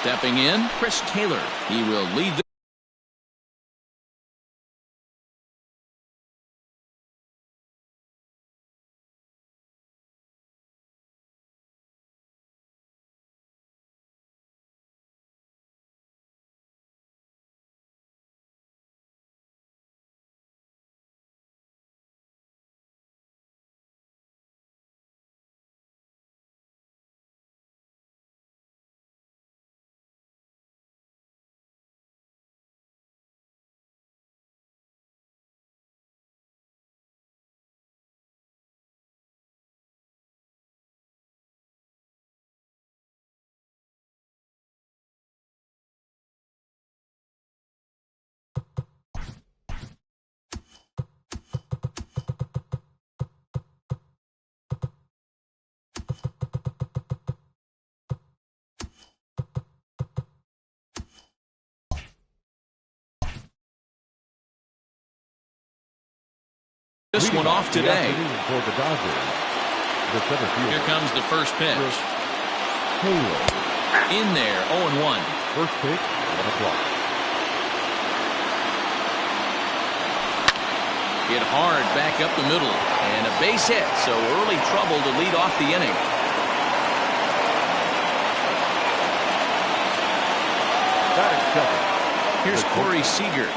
Stepping in, Chris Taylor. He will lead the this one off today. Here comes the first pitch. In there, 0-1. First pitch, 1 o'clock. Hit hard back up the middle. And a base hit, so early trouble to lead off the inning. Here's Corey Seager.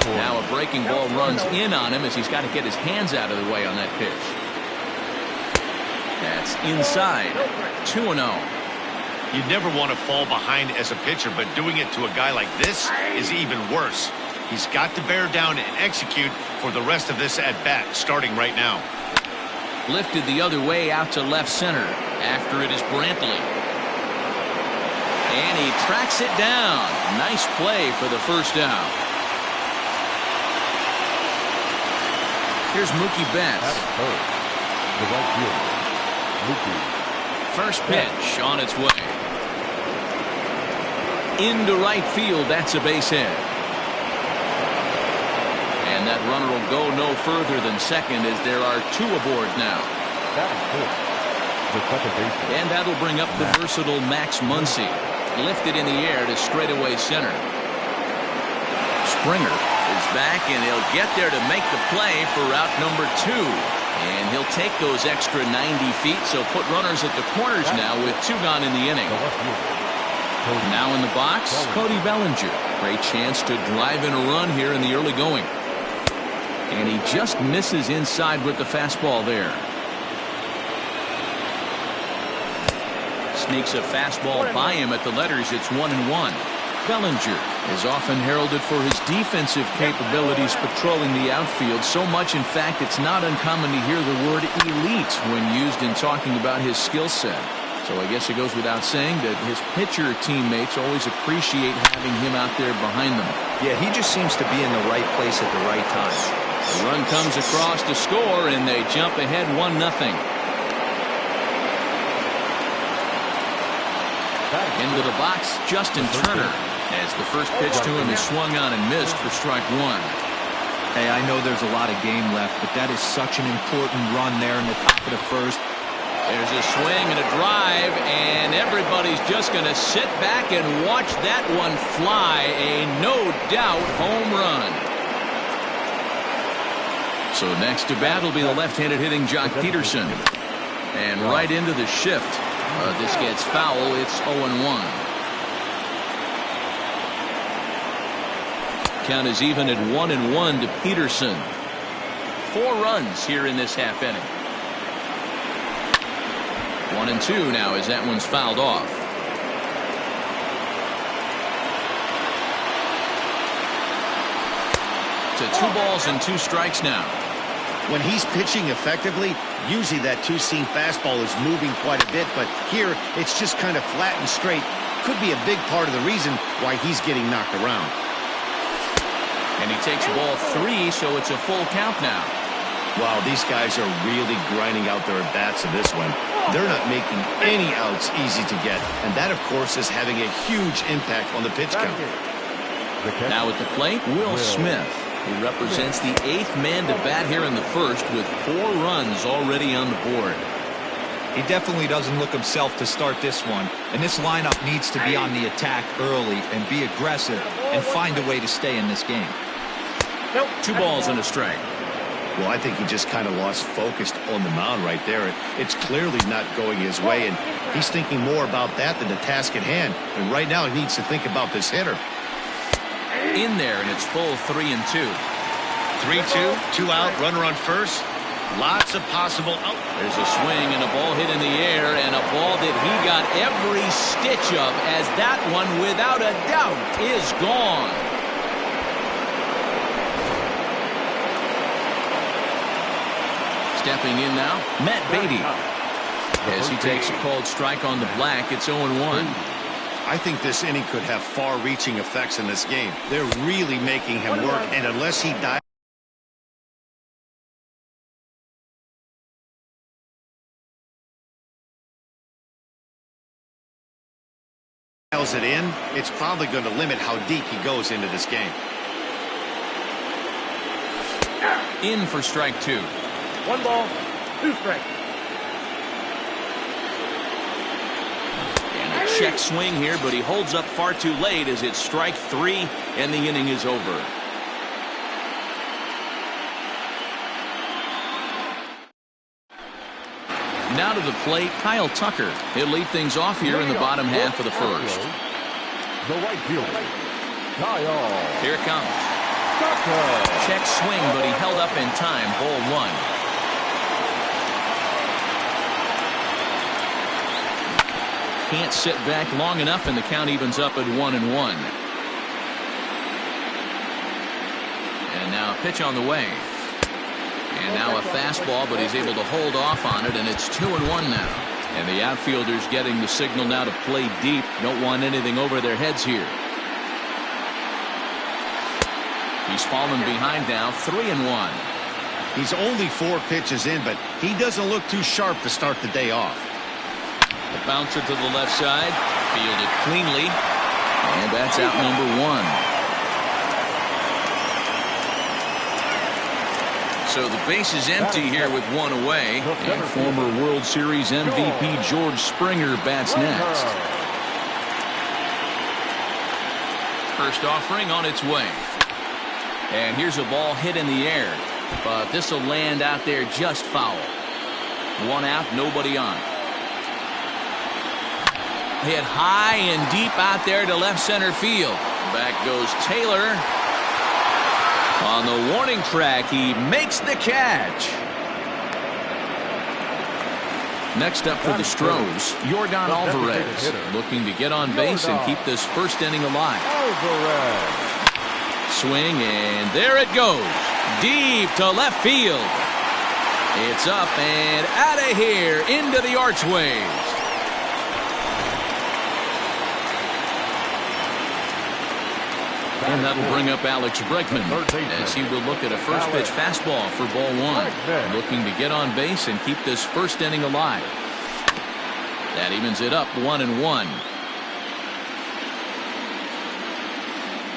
Now a breaking ball runs in on him as he's got to get his hands out of the way on that pitch. That's inside. 2-0. You'd never want to fall behind as a pitcher, but doing it to a guy like this is even worse. He's got to bear down and execute for the rest of this at-bat, starting right now. Lifted the other way out to left center. After it is Brantley. And he tracks it down. Nice play for the first down. Here's Mookie Betts. The right fielder, Mookie. First pitch on its way. Into right field. That's a base hit. And that runner will go no further than second as there are 2 aboard now. The second baseman. And that'll bring up the versatile Max Muncy. Lifted in the air to straightaway center. Springer is back, and he'll get there to make the play for route number 2. And he'll take those extra 90 feet, so put runners at the corners now with 2 gone in the inning. Now in the box, Cody Bellinger. Great chance to drive in a run here in the early going. And he just misses inside with the fastball there. Sneaks a fastball by him at the letters. It's 1-1. Bellinger is often heralded for his defensive capabilities patrolling the outfield. So much, in fact, it's not uncommon to hear the word elite when used in talking about his skill set. So I guess it goes without saying that his pitcher teammates always appreciate having him out there behind them. Yeah, he just seems to be in the right place at the right time. The run comes across to score, and they jump ahead 1-0. Into the box, Justin Turner, as the first pitch to him is swung on and missed for strike 1. Hey, I know there's a lot of game left, but that is such an important run there in the top of the first. There's a swing and a drive, and everybody's just going to sit back and watch that one fly. A no-doubt home run. So next to bat will be the left-handed hitting Jock Peterson. And right into the shift. This gets foul. It's 0-1. Count is even at 1-1 to Peterson. 4 runs here in this half inning. 1-2 now as that one's fouled off. To 2 balls and 2 strikes now. When he's pitching effectively, usually that two-seam fastball is moving quite a bit, but here it's just kind of flat and straight. Could be a big part of the reason why he's getting knocked around. And he takes ball 3, so it's a full count now. Wow, these guys are really grinding out their at-bats in this one. They're not making any outs easy to get, and that, of course, is having a huge impact on the pitch count. Now at the plate, Will Smith. He represents the 8th man to bat here in the first with 4 runs already on the board. He definitely doesn't look himself to start this one, and this lineup needs to be on the attack early and be aggressive and find a way to stay in this game. 2 balls and a strike. Well, I think he just kind of lost focus on the mound right there. It's clearly not going his way, and he's thinking more about that than the task at hand. And right now, he needs to think about this hitter. In there, and it's full 3-2. 3-2, 2 out, runner on first. Lots of possible out. There's a swing and a ball hit in the air, and a ball that he got every stitch of, as that one, without a doubt, is gone. Stepping in now, Matt Beatty. As he takes a called strike on the black, it's 0-1. I think this inning could have far-reaching effects in this game. They're really making him work, and unless he dies it in, it's probably going to limit how deep he goes into this game. In for strike 2. 1 ball, 2 strikes. And a check swing here, but he holds up far too late as it's strike 3 and the inning is over. Now to the plate, Kyle Tucker. He'll lead things off here in the bottom half of the first. The right fielder, Kyle. Here it comes. Tucker. Check swing, but he held up in time. Ball 1. Can't sit back long enough, and the count evens up at 1-1. And now a pitch on the way. And now a fastball, but he's able to hold off on it, and it's 2-1 now. And the outfielders getting the signal now to play deep. Don't want anything over their heads here. He's fallen behind now, 3-1. He's only 4 pitches in, but he doesn't look too sharp to start the day off. The bouncer to the left side, fielded cleanly, and that's out number 1. So the base is empty here with 1 away, and former World Series MVP George Springer bats next. First offering on its way. And here's a ball hit in the air, but this will land out there just foul. 1 out, nobody on. Hit high and deep out there to left center field. Back goes Taylor. On the warning track, he makes the catch. Next up for the Stros, Yordan Alvarez, looking to get on base and keep this first inning alive. Swing, and there it goes. Deep to left field. It's up and out of here into the archways. And that'll bring up Alex Bregman as he will look at a first pitch fastball for ball 1. Looking to get on base and keep this first inning alive. That evens it up 1-1.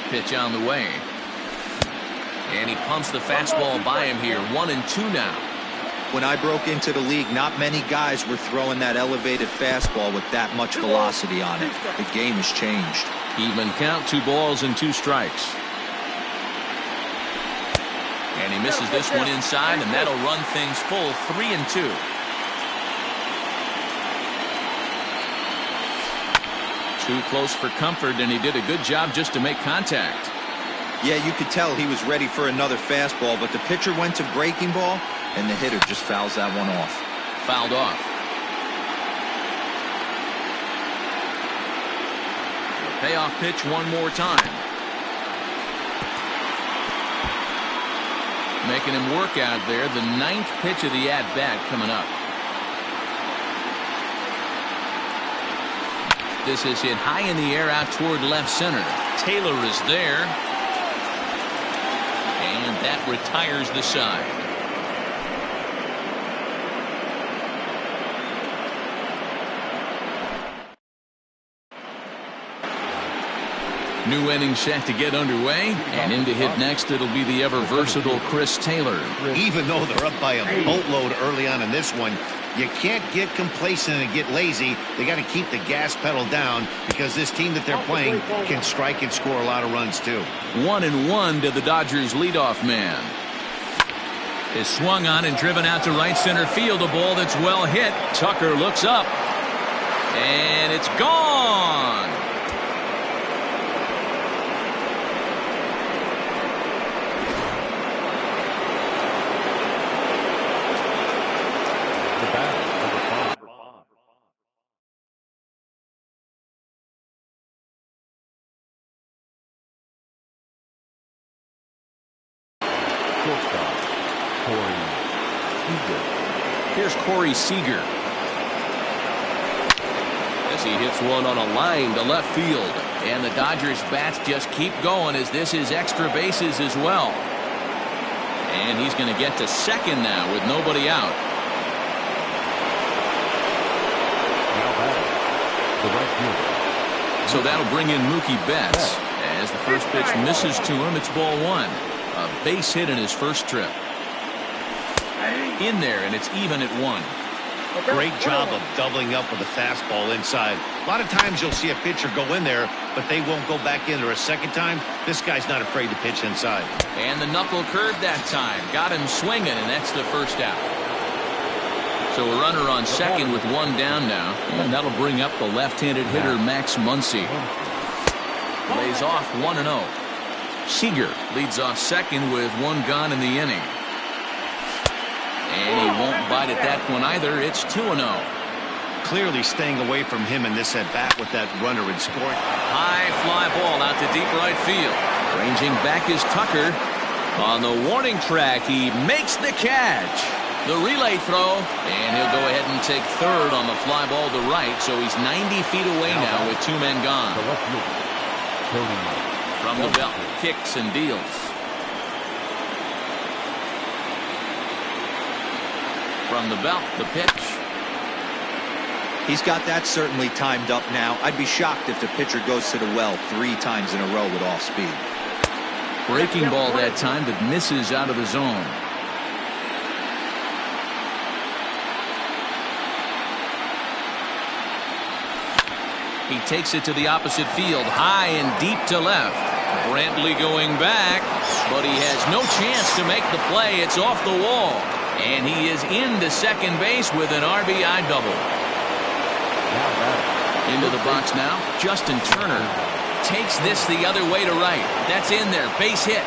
Pitch on the way. And he pumps the fastball by him here. 1-2 now. When I broke into the league, not many guys were throwing that elevated fastball with that much velocity on it. The game has changed. Even count, 2 balls and 2 strikes. And he misses this one inside, and that'll run things full 3-2. Too close for comfort, and he did a good job just to make contact. Yeah, you could tell he was ready for another fastball, but the pitcher went to breaking ball, and the hitter just fouls that one off. Fouled off. Payoff pitch one more time. Making him work out there. The 9th pitch of the at-bat coming up. This is hit high in the air out toward left center. Taylor is there. And that retires the side. New inning set to get underway, and in to hit next it'll be the ever versatile Chris Taylor. Even though they're up by a boatload early on in this one, You can't get complacent and get lazy. They got to keep the gas pedal down because this team that they're playing can strike and score a lot of runs too. 1-1 to the Dodgers leadoff man. Is swung on and driven out to right center field. A ball that's well hit. Tucker looks up. And it's gone. Here's Corey Seager. As he hits one on a line to left field. And the Dodgers bats just keep going as this is extra bases as well. And he's going to get to second now with nobody out. So that'll bring in Mookie Betts. As the first pitch misses to him, it's ball one. A base hit in his first trip. In there, and it's even at one. Great job of doubling up with a fastball inside. A lot of times you'll see a pitcher go in there, but they won't go back in there a second time. This guy's not afraid to pitch inside. And the knuckle curve that time. Got him swinging, and that's the first out. So a runner on second with one down now. And that'll bring up the left-handed hitter, Max Muncy. Lays off 1-0. Seager leads off second with one gone in the inning. And he won't bite at that one either. It's 2-0. Clearly staying away from him in this at-bat with that runner in scoring. High fly ball out to deep right field. Ranging back is Tucker. On the warning track, he makes the catch. The relay throw, and he'll go ahead and take third on the fly ball to right, so he's 90 feet away now with two men gone. From the belt, kicks and deals. From the belt, the pitch. He's got that certainly timed up now. I'd be shocked if the pitcher goes to the well 3 times in a row with off speed. Breaking ball that time that misses out of the zone. He takes it to the opposite field, high and deep to left. Brantley going back, but he has no chance to make the play. It's off the wall. And he is into second base with an RBI double. Into the box now, Justin Turner takes this the other way to right. That's in there, base hit.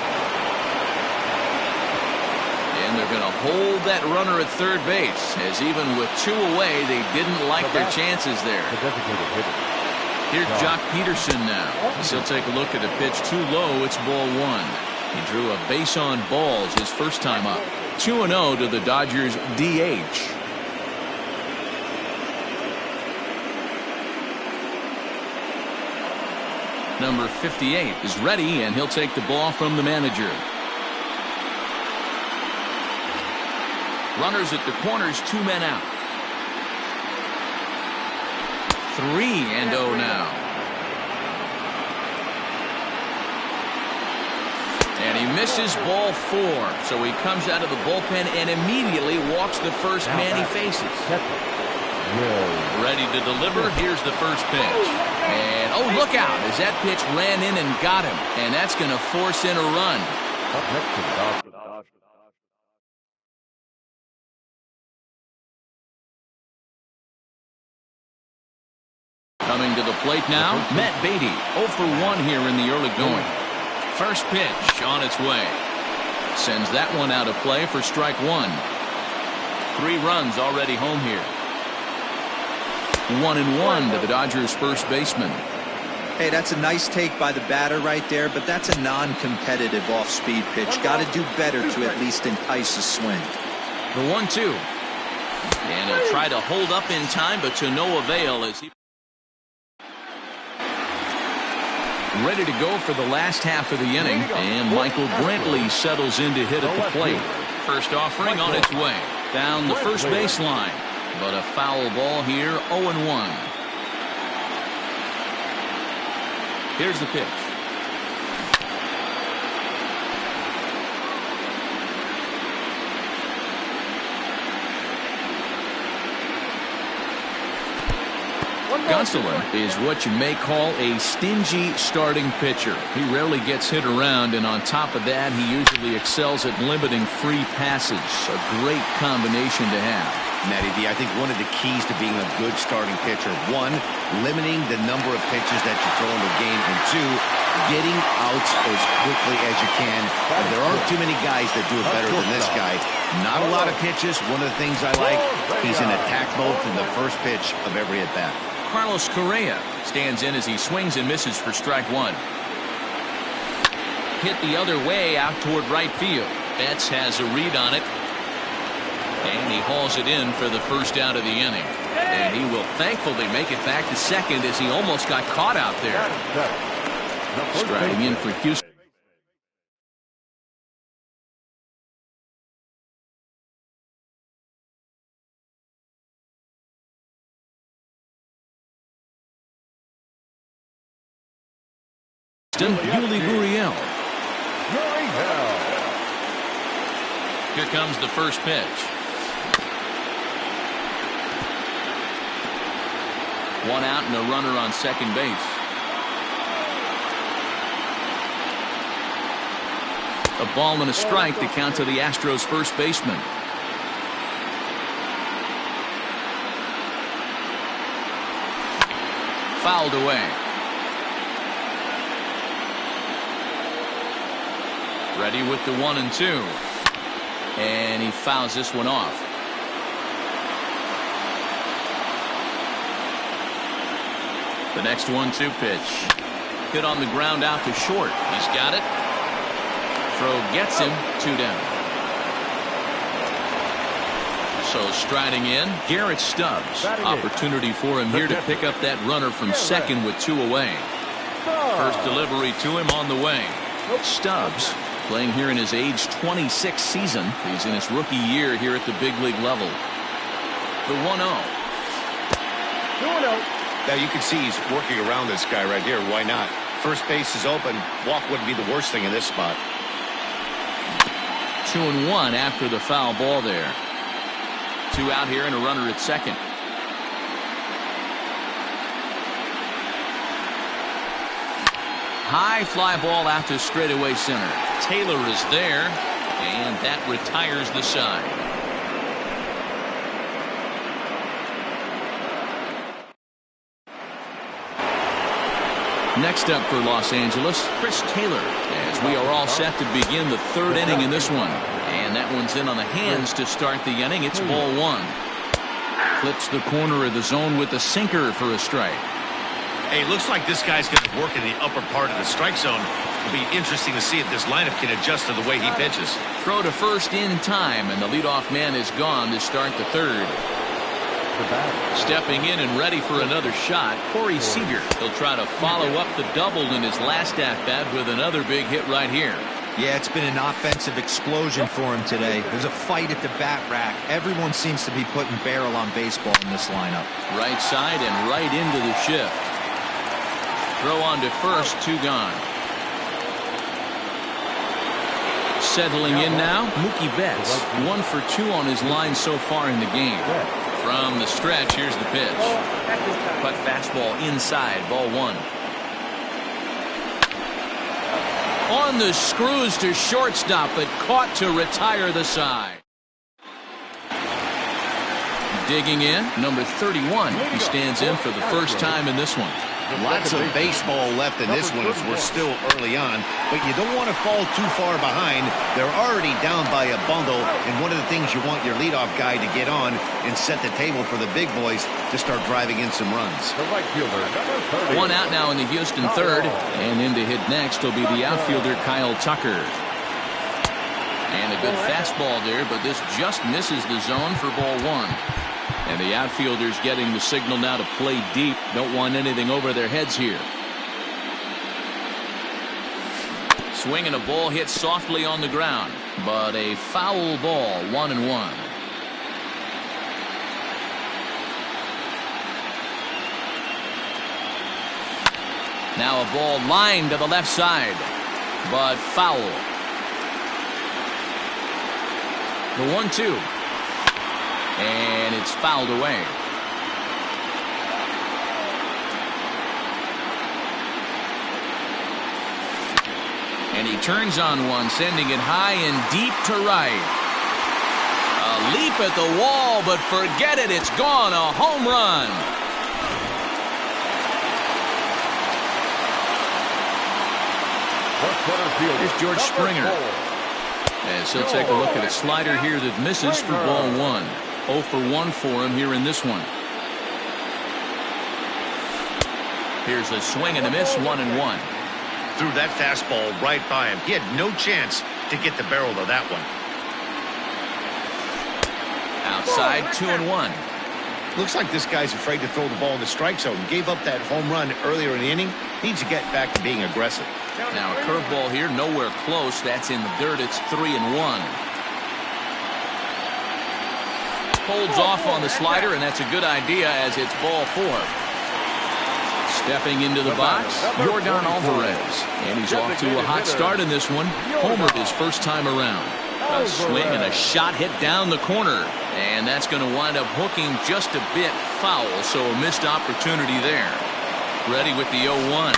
And they're going to hold that runner at third base, as even with 2 away, they didn't like their chances there. Here's Jock Peterson now. He'll take a look at a pitch too low. It's ball one. He drew a base on balls his first time up. 2-0 to the Dodgers DH. Number 58 is ready, and he'll take the ball from the manager. Runners at the corners, 2 men out. 3-0 now. And he misses ball 4. So he comes out of the bullpen and immediately walks the first man he faces. Ready to deliver. Here's the first pitch. And, oh, look out, as that pitch ran in and got him. And that's going to force in a run. Coming to the plate now, Matt Beatty, 0 for 1 here in the early going. First pitch on its way. Sends that one out of play for strike 1. 3 runs already home here. 1-1 to the Dodgers first baseman. Hey, that's a nice take by the batter right there, but that's a non-competitive off-speed pitch. Got to do better to at least entice a swing. The 1-2. And he'll try to hold up in time, but to no avail as he ready to go for the last half of the inning, and Michael Brantley settles in to hit at the plate. First offering on its way down the first baseline, but a foul ball here. 0-1. Here's the pitch. Gonsolin is what you may call a stingy starting pitcher. He rarely gets hit around, and on top of that, he usually excels at limiting free passes. A great combination to have. Matty D, I think one of the keys to being a good starting pitcher, one, limiting the number of pitches that you throw in the game, and two, getting outs as quickly as you can. And there aren't too many guys that do it better than this guy. Not a lot of pitches. One of the things I like, he's in attack mode from the first pitch of every at-bat. Carlos Correa stands in as he swings and misses for strike one. Hit the other way out toward right field. Betts has a read on it. And he hauls it in for the first out of the inning. And he will thankfully make it back to second as he almost got caught out there. Striding in for Houston. Yuli Gurriel. Here comes the first pitch. One out and a runner on second base. A ball and a strike to count to the Astros first baseman. Fouled away. Ready with the 1-2. And he fouls this one off. The next 1-2 pitch. Hit on the ground out to short. He's got it. Throw gets him. 2 down. So striding in, Garrett Stubbs. Opportunity for him here to pick up that runner from second with 2 away. First delivery to him on the way. Stubbs playing here in his age 26 season. He's in his rookie year here at the big league level. The 1-0. 2-0. Now you can see he's working around this guy right here. Why not? First base is open. Walk wouldn't be the worst thing in this spot. 2-1 after the foul ball there. 2 out here and a runner at second. High fly ball out to straightaway center. Taylor is there, and that retires the side. Next up for Los Angeles, Chris Taylor, as we are all set to begin the 3rd inning in this one. And that one's in on the hands to start the inning. It's ball 1. Clips the corner of the zone with the sinker for a strike. Hey, looks like this guy's going to work in the upper part of the strike zone. It'll be interesting to see if this lineup can adjust to the way he pitches. Throw to first in time, and the leadoff man is gone to start the 3rd. Stepping in and ready for another shot, Corey Seager. He'll try to follow up the double in his last at-bat with another big hit right here. Yeah, it's been an offensive explosion for him today. There's a fight at the bat rack. Everyone seems to be putting barrel on baseball in this lineup. Right side and right into the shift. Throw on to first, 2 gone. Settling in now, Mookie Betts. 1 for 2 on his line so far in the game. From the stretch, here's the pitch. Cut fastball inside, ball 1. On the screws to shortstop, but caught to retire the side. Digging in, number 31. He stands in for the first time in this one. Lots of baseball left in this one as we're still early on, but you don't want to fall too far behind. They're already down by a bundle, and one of the things you want your leadoff guy to get on and set the table for the big boys to start driving in some runs. The right fielder, number 30. 1 out now in the Houston 3rd, and in to hit next will be the outfielder Kyle Tucker. And a good fastball there, but this just misses the zone for ball 1. And the outfielders getting the signal now to play deep. Don't want anything over their heads here. Swinging a ball hit softly on the ground, but a foul ball, 1-1. Now a ball lined to the left side, but foul. The 1-2. And it's fouled away. And he turns on one, sending it high and deep to right. A leap at the wall, but forget it. It's gone. A home run. Here's George Springer. As he'll take a look at a slider here that misses for ball one. 0 for 1 for him here in this one. Here's a swing and a miss, 1-1. Threw that fastball right by him. He had no chance to get the barrel of that one. Outside, 2-1. Looks like this guy's afraid to throw the ball in the strike zone. Gave up that home run earlier in the inning. Needs to get back to being aggressive. Now a curveball here, nowhere close. That's in the dirt. It's 3-1. Holds off on the slider, and that's a good idea as it's ball 4. Stepping into the box, Yordan Alvarez. And he's off to a hot start in this one. Homered his first time around. A swing and a shot hit down the corner. And that's going to wind up hooking just a bit foul, so a missed opportunity there. Ready with the 0-1.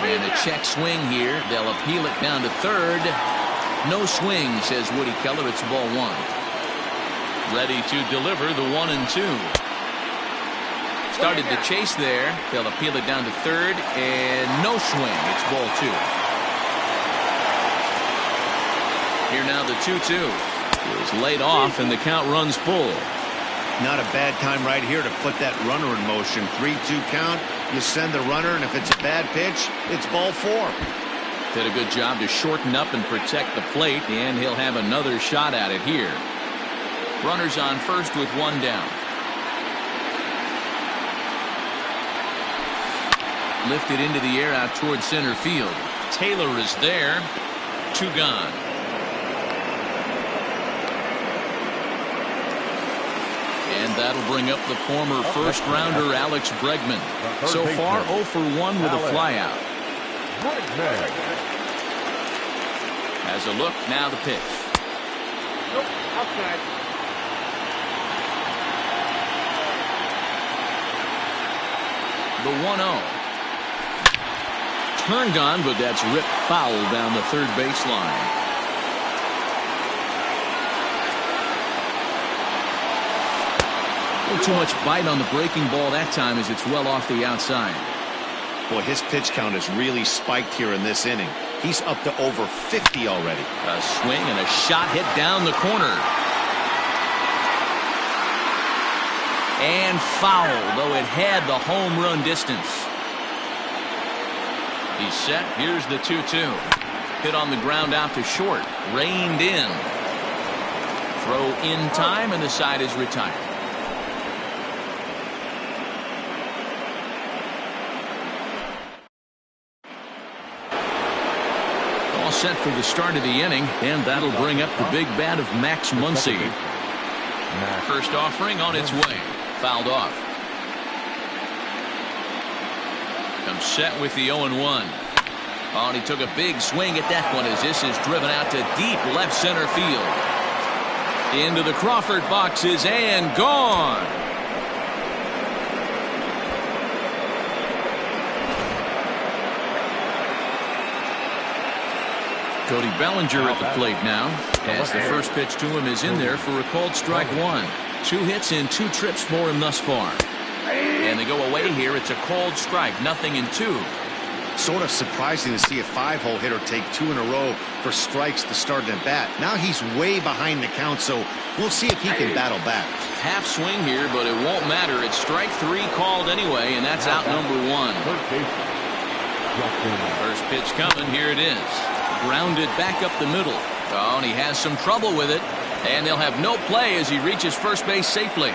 And a check swing here. They'll appeal it down to third. No swing, says Woody Keller. It's ball 1. Ready to deliver the 1-2. Started the chase there. They'll appeal it down to third. And no swing. It's ball 2. Here now the 2-2. It was laid off and the count runs full. Not a bad time right here to put that runner in motion. 3-2 count. You send the runner, and if it's a bad pitch, it's ball 4. Did a good job to shorten up and protect the plate, and he'll have another shot at it here. Runners on first with 1 down. Lifted into the air out towards center field. Taylor is there. 2 gone. And that'll bring up the former first-rounder Alex Bregman. So far, 0 for 1 with a flyout. Has a look, now the pitch. The 1-0. Turned on, but that's ripped foul down the third baseline. Too much bite on the breaking ball that time as it's well off the outside. Boy, his pitch count has really spiked here in this inning. He's up to over 50 already. A swing and a shot hit down the corner. And foul, though it had the home run distance. He's set. Here's the 2-2. Hit on the ground out to short. Reined in. Throw in time, and the side is retired. Set for the start of the inning, and that'll bring up the big bat of Max Muncy. First offering on its way. Fouled off. Comes set with the 0-1. Oh, and he took a big swing at that one as this is driven out to deep left center field. Into the Crawford boxes and gone. Cody Bellinger at the plate now, as the first pitch to him is in there for a called strike 1. 2 hits and 2 trips for him thus far. And they go away here. It's a called strike, 0-2. Sort of surprising to see a 5-hole hitter take 2 in a row for strikes to start the bat. Now he's way behind the count, so we'll see if he can battle back. Half swing here, but it won't matter. It's strike 3 called anyway, and that's out number 1. First pitch coming. Here it is. Grounded back up the middle. Oh, and he has some trouble with it. And they'll have no play as he reaches first base safely.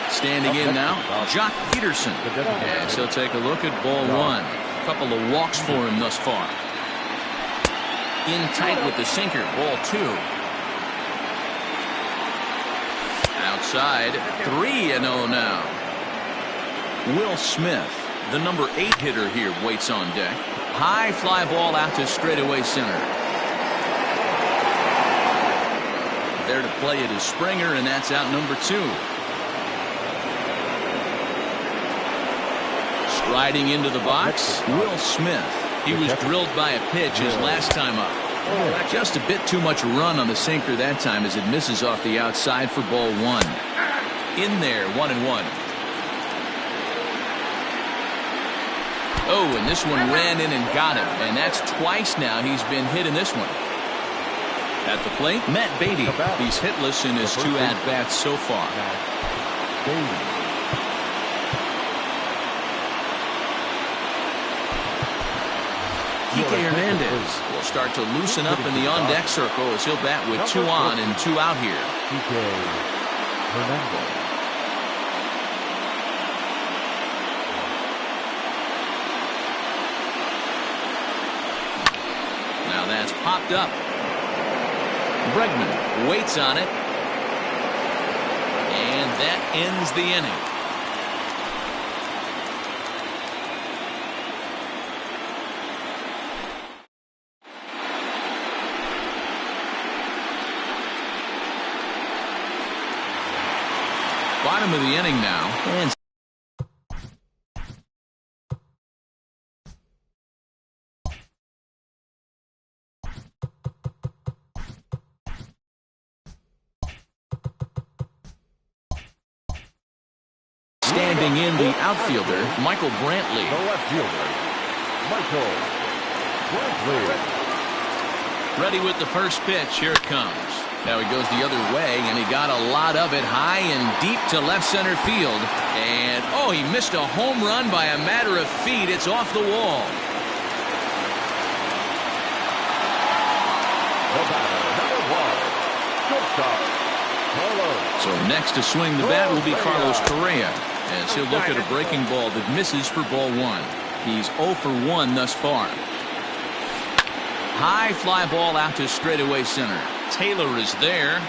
Standing in now, Jock Peterson. As he'll take a look at ball 1. A couple of walks for him thus far. In tight with the sinker, ball 2. Outside, 3-0 now. Will Smith, the number 8 hitter here, waits on deck. High fly ball out to straightaway center. There to play it is Springer, and that's out number 2. Striding into the box, Will Smith. He was drilled by a pitch his last time up. Just a bit too much run on the sinker that time as it misses off the outside for ball 1. In there, 1-1. Oh, and this one ran in and got him, and that's twice now he's been hit in this one. At the plate, Matt Beatty. He's hitless in his 2 at-bats so far. Kike Hernandez will start to loosen up in the on-deck circle as he'll bat with 2 on and 2 out here. Now that's popped up. Bregman waits on it. And that ends the inning. Bottom of the inning now. And standing in the outfielder, Michael Brantley. The left fielder, Michael Brantley. Ready with the first pitch. Here it comes. Now he goes the other way, and he got a lot of it high and deep to left center field. And, oh, he missed a home run by a matter of feet. It's off the wall. The batter, number 1, shortstop, Carlos. So next to swing the bat will be Carlos Correa, as he'll look at a breaking ball that misses for ball 1. He's 0 for 1 thus far. High fly ball out to straightaway center. Taylor is there.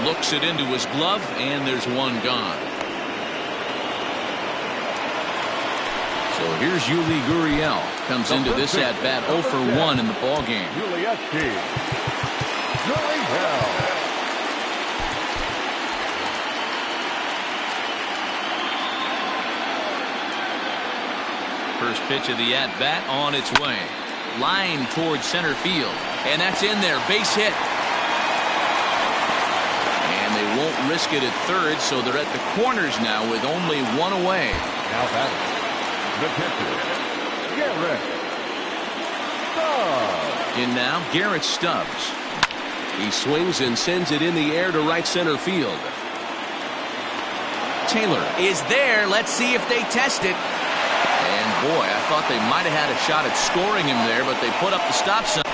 Looks it into his glove, and there's one gone. So here's Yuli Gurriel. Comes into this at bat 0 for 1 in the ball game. Gurriel. First pitch of the at-bat on its way. Line towards center field. And that's in there. Base hit. And they won't risk it at third, so they're at the corners now with only 1 away. Now batting, the pitcher, Garrett Stubbs. In now, Garrett Stubbs. He swings and sends it in the air to right center field. Taylor is there. Let's see if they test it. And boy, I thought they might have had a shot at scoring him there, but they put up the stop sign.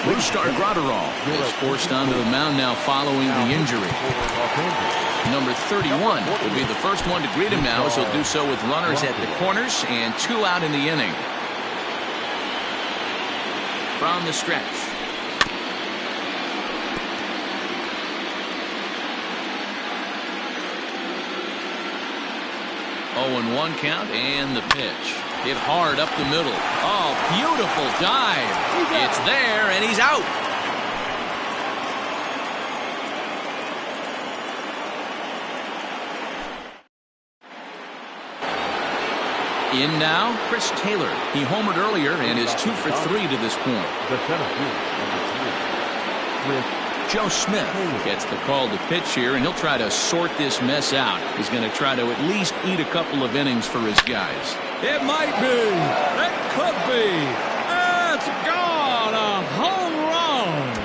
Brustar Graterol is forced onto the mound now following the injury. Number 31 will be the first one to greet him now, as he'll do so with runners at the corners and 2 out in the inning. From the stretch. 0-1 count, and the pitch. Hit hard up the middle. Oh, beautiful dive. It's there, and he's out. In now, Chris Taylor. He homered earlier and is 2 for 3 to this point. The center field, number 2, Joe Smith gets the call to pitch here, and he'll try to sort this mess out. He's going to try to at least eat a couple of innings for his guys. It might be. It could be. It's gone. A home run.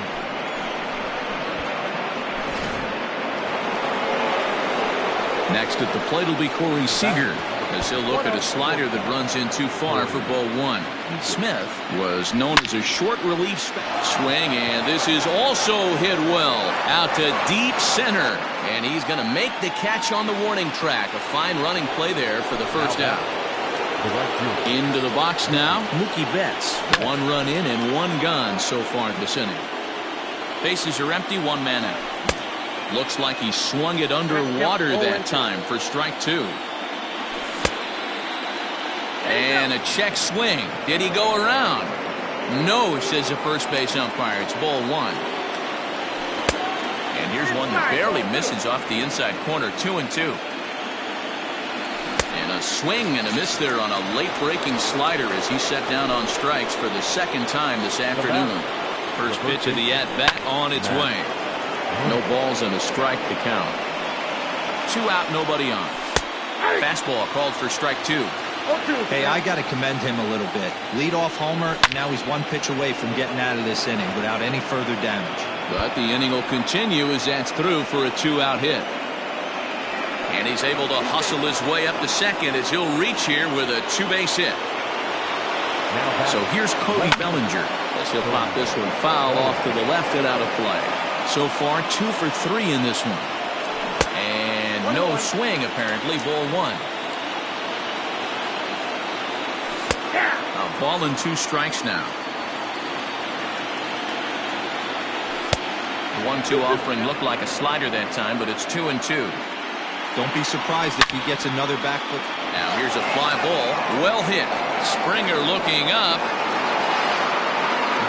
Next at the plate will be Corey Seager, as he'll look at a slider that runs in too far for ball 1. Smith was known as a short relief swing, and this is also hit well out to deep center, and he's going to make the catch on the warning track. A fine running play there for the first out. Into the box now, Mookie Betts. 1 run in and 1 gone so far this inning. Bases are empty, 1 man out. Looks like he swung it underwater that time for strike 2. And a check swing. Did he go around? No, says the first base umpire. It's ball one. And here's one that barely misses off the inside corner. 2-2. And a swing and a miss there on a late breaking slider as he set down on strikes for the second time this afternoon. First pitch of the at-bat on its way. No balls and a strike to count. 2 out, nobody on. Fastball called for strike 2. Hey, I got to commend him a little bit. Leadoff homer, and now he's 1 pitch away from getting out of this inning without any further damage. But the inning will continue as that's through for a 2-out hit. And he's able to hustle his way up to second as he'll reach here with a 2-base hit. So here's Cody Bellinger as he'll pop this one foul off to the left and out of play. So far 2 for 3 in this one. And no swing apparently. Ball 1. A ball and 2 strikes now. 1-2 offering looked like a slider that time, but it's 2-2. Don't be surprised if he gets another back foot. Now here's a fly ball. Well hit. Springer looking up.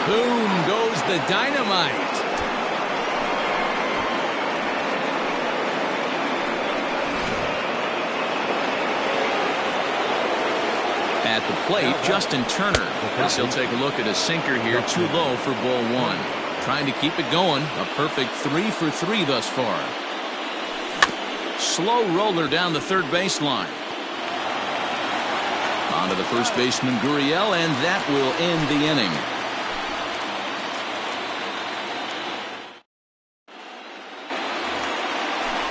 Boom goes the dynamite. At the plate, Justin Turner. As he'll take a look at a sinker here, too low for ball 1. Trying to keep it going. A perfect 3 for 3 thus far. Slow roller down the third baseline. On to the first baseman, Gurriel, and that will end the inning.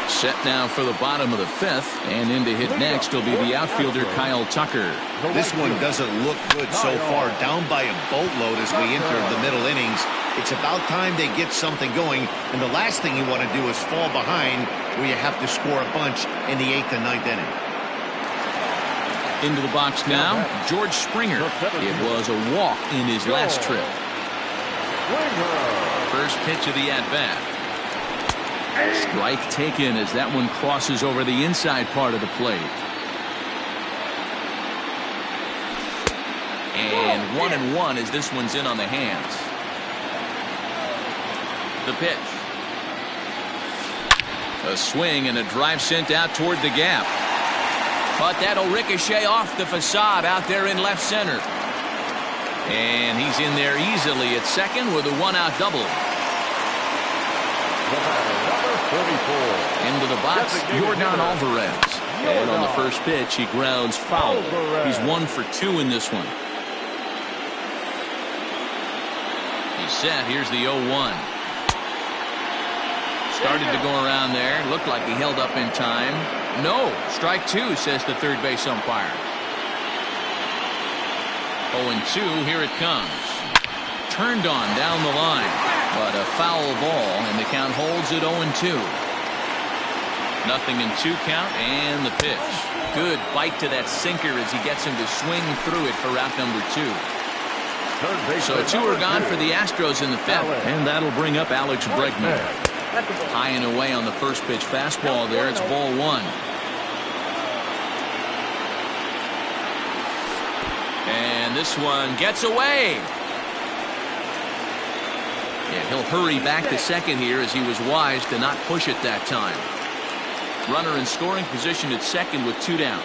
Set now for the bottom of the 5th, and in to hit next will be the outfielder Kyle Tucker. This one doesn't look good so far. Down by a boatload as we enter the middle innings. It's about time they get something going, and the last thing you want to do is fall behind where you have to score a bunch in the 8th and 9th inning. Into the box now, George Springer. It was a walk in his last trip. First pitch of the at-bat. Strike taken as that one crosses over the inside part of the plate. And 1-1 as this one's in on the hands. The pitch. A swing and a drive sent out toward the gap. But that'll ricochet off the facade out there in left center. And he's in there easily at second with a 1-out double. Into the box, Yordan Alvarez. And on the first pitch, he grounds foul. He's 1 for 2 in this one. He's set. Here's the 0-1. Started to go around there. Looked like he held up in time. No. Strike 2, says the third base umpire. 0-2. Here it comes. Turned on down the line. But a foul ball, and the count holds at 0-2. Nothing in 2 count, and the pitch. Good bite to that sinker as he gets him to swing through it for out number 2. So 2 are gone for the Astros in the 5th, and that'll bring up Alex Bregman. High and away on the first pitch fastball there. It's ball 1. And this one gets away. Yeah, he'll hurry back to second here as he was wise to not push it that time. Runner in scoring position at second with 2 down.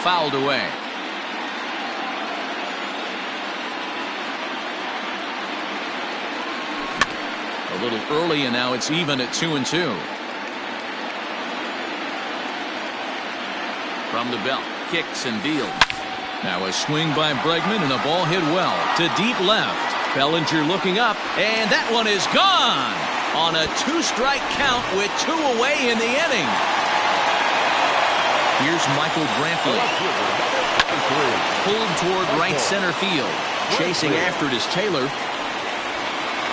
Fouled away. A little early, and now it's even at 2-2. From the belt, kicks and deals. Now a swing by Bregman and a ball hit well to deep left. Bellinger looking up, and that one is gone on a 2-strike count with 2 away in the inning. Here's Michael Brantley. Pulled toward right center field. Chasing after it is Taylor.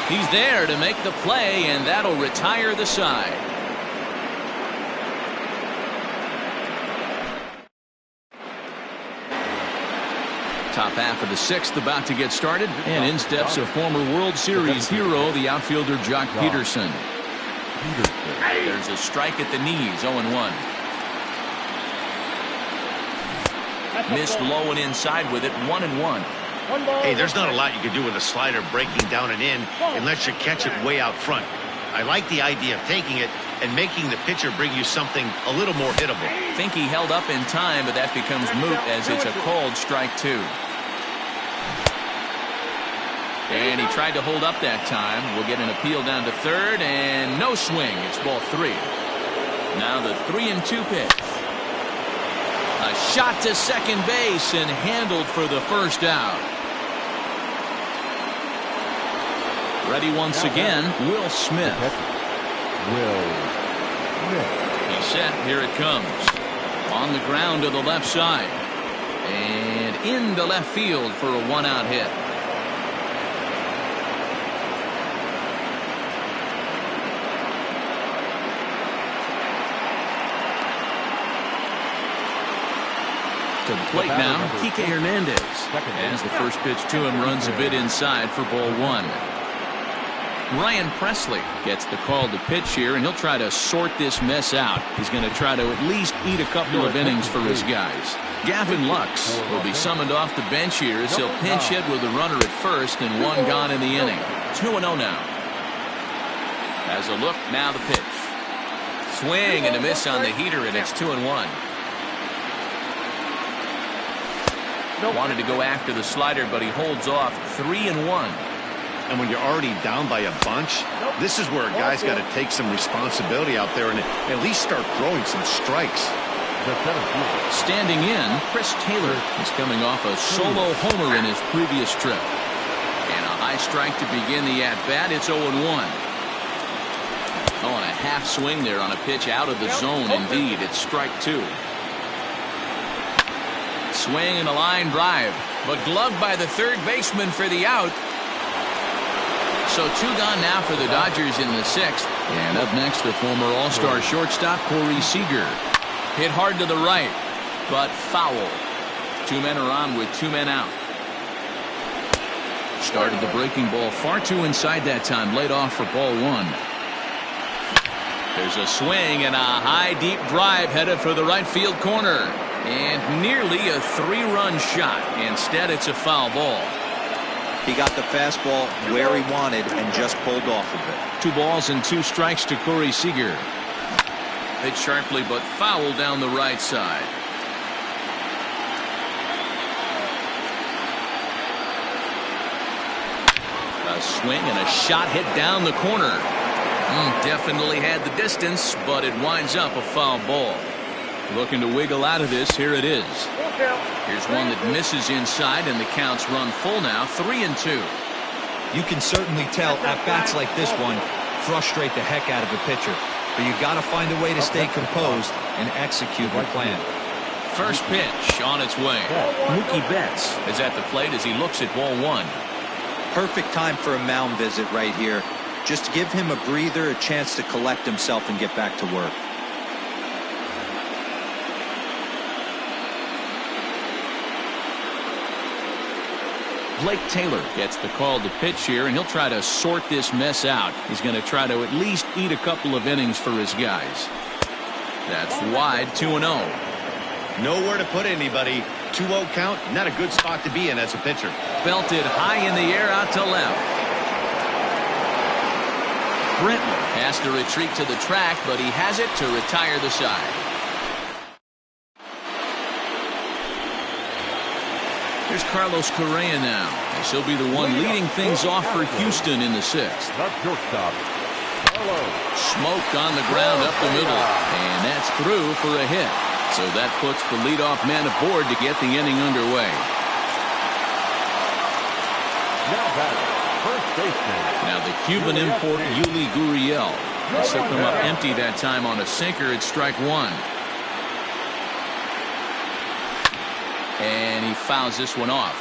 He's there to make the play, and that'll retire the side. Top half of the 6th about to get started, and in steps a former World Series hero, the outfielder Jock Peterson. There's a strike at the knees, 0-1. Missed low and inside with it, 1-1. Hey, there's not a lot you can do with a slider breaking down and in unless you catch it way out front. I like the idea of taking it and making the pitcher bring you something a little more hittable. Think he held up in time, but that becomes moot as it's a called strike 2. And he tried to hold up that time. We'll get an appeal down to third, and no swing. It's ball 3. Now the 3-2 pitch. A shot to second base and handled for the first out. Ready once again, Will Smith. He's set. Here it comes. On the ground to the left side. And into left field for a 1-out hit. To the plate now, Kike Hernandez. As the first pitch to him runs a bit inside for ball 1. Ryan Presley gets the call to pitch here, and he'll try to sort this mess out. He's going to try to at least eat a couple of innings for his guys. Gavin Lux will be summoned off the bench here as he'll pinch hit with a runner at first and 1 gone in the inning. 2-0 now. As a look, now the pitch. Swing and a miss on the heater, and it's 2-1. Wanted to go after the slider, but he holds off. 3-1. And when you're already down by a bunch, this is where a guy's got to take some responsibility out there and at least start throwing some strikes. Standing in, Chris Taylor is coming off a solo homer in his previous trip. And a high strike to begin the at-bat. It's 0-1. Oh, and a half swing there on a pitch out of the zone. Indeed, it's strike 2. Swing and a line drive, but gloved by the third baseman for the out. So 2 gone now for the Dodgers in the 6th. And up next, the former All-Star shortstop Corey Seager. Hit hard to the right, but foul. 2 men are on with 2 men out. Started the breaking ball far too inside that time. Laid off for ball 1. There's a swing and a high deep drive headed for the right field corner. And nearly a 3-run shot. Instead, it's a foul ball. He got the fastball where he wanted and just pulled off of it. 2 balls and 2 strikes to Corey Seager. Hit sharply but foul down the right side. A swing and a shot hit down the corner. Definitely had the distance, but it winds up a foul ball. Looking to wiggle out of this. Here it is. Here's one that misses inside, and the counts run full now. 3-2. You can certainly tell at bats like this one frustrate the heck out of a pitcher, but you got to find a way to stay composed and execute your plan. First pitch on its way. Mookie Betts is at the plate as he looks at ball 1. Perfect time for a mound visit right here. Just give him a breather, a chance to collect himself and get back to work. Blake Taylor gets the call to pitch here, and he'll try to sort this mess out. He's going to try to at least eat a couple of innings for his guys. That's wide. 2-0. Nowhere to put anybody. 2-0 count, not a good spot to be in as a pitcher. Belted high in the air out to left. Brenton has to retreat to the track, but he has it to retire the side. Here's Carlos Correa now, as he'll be the one leading things off for Houston in the 6th. Smoke on the ground up the middle, and that's through for a hit. So that puts the leadoff man aboard to get the inning underway. Now the Cuban import Yuli Gurriel. He'll come up empty that time on a sinker at strike 1. And he fouls this one off.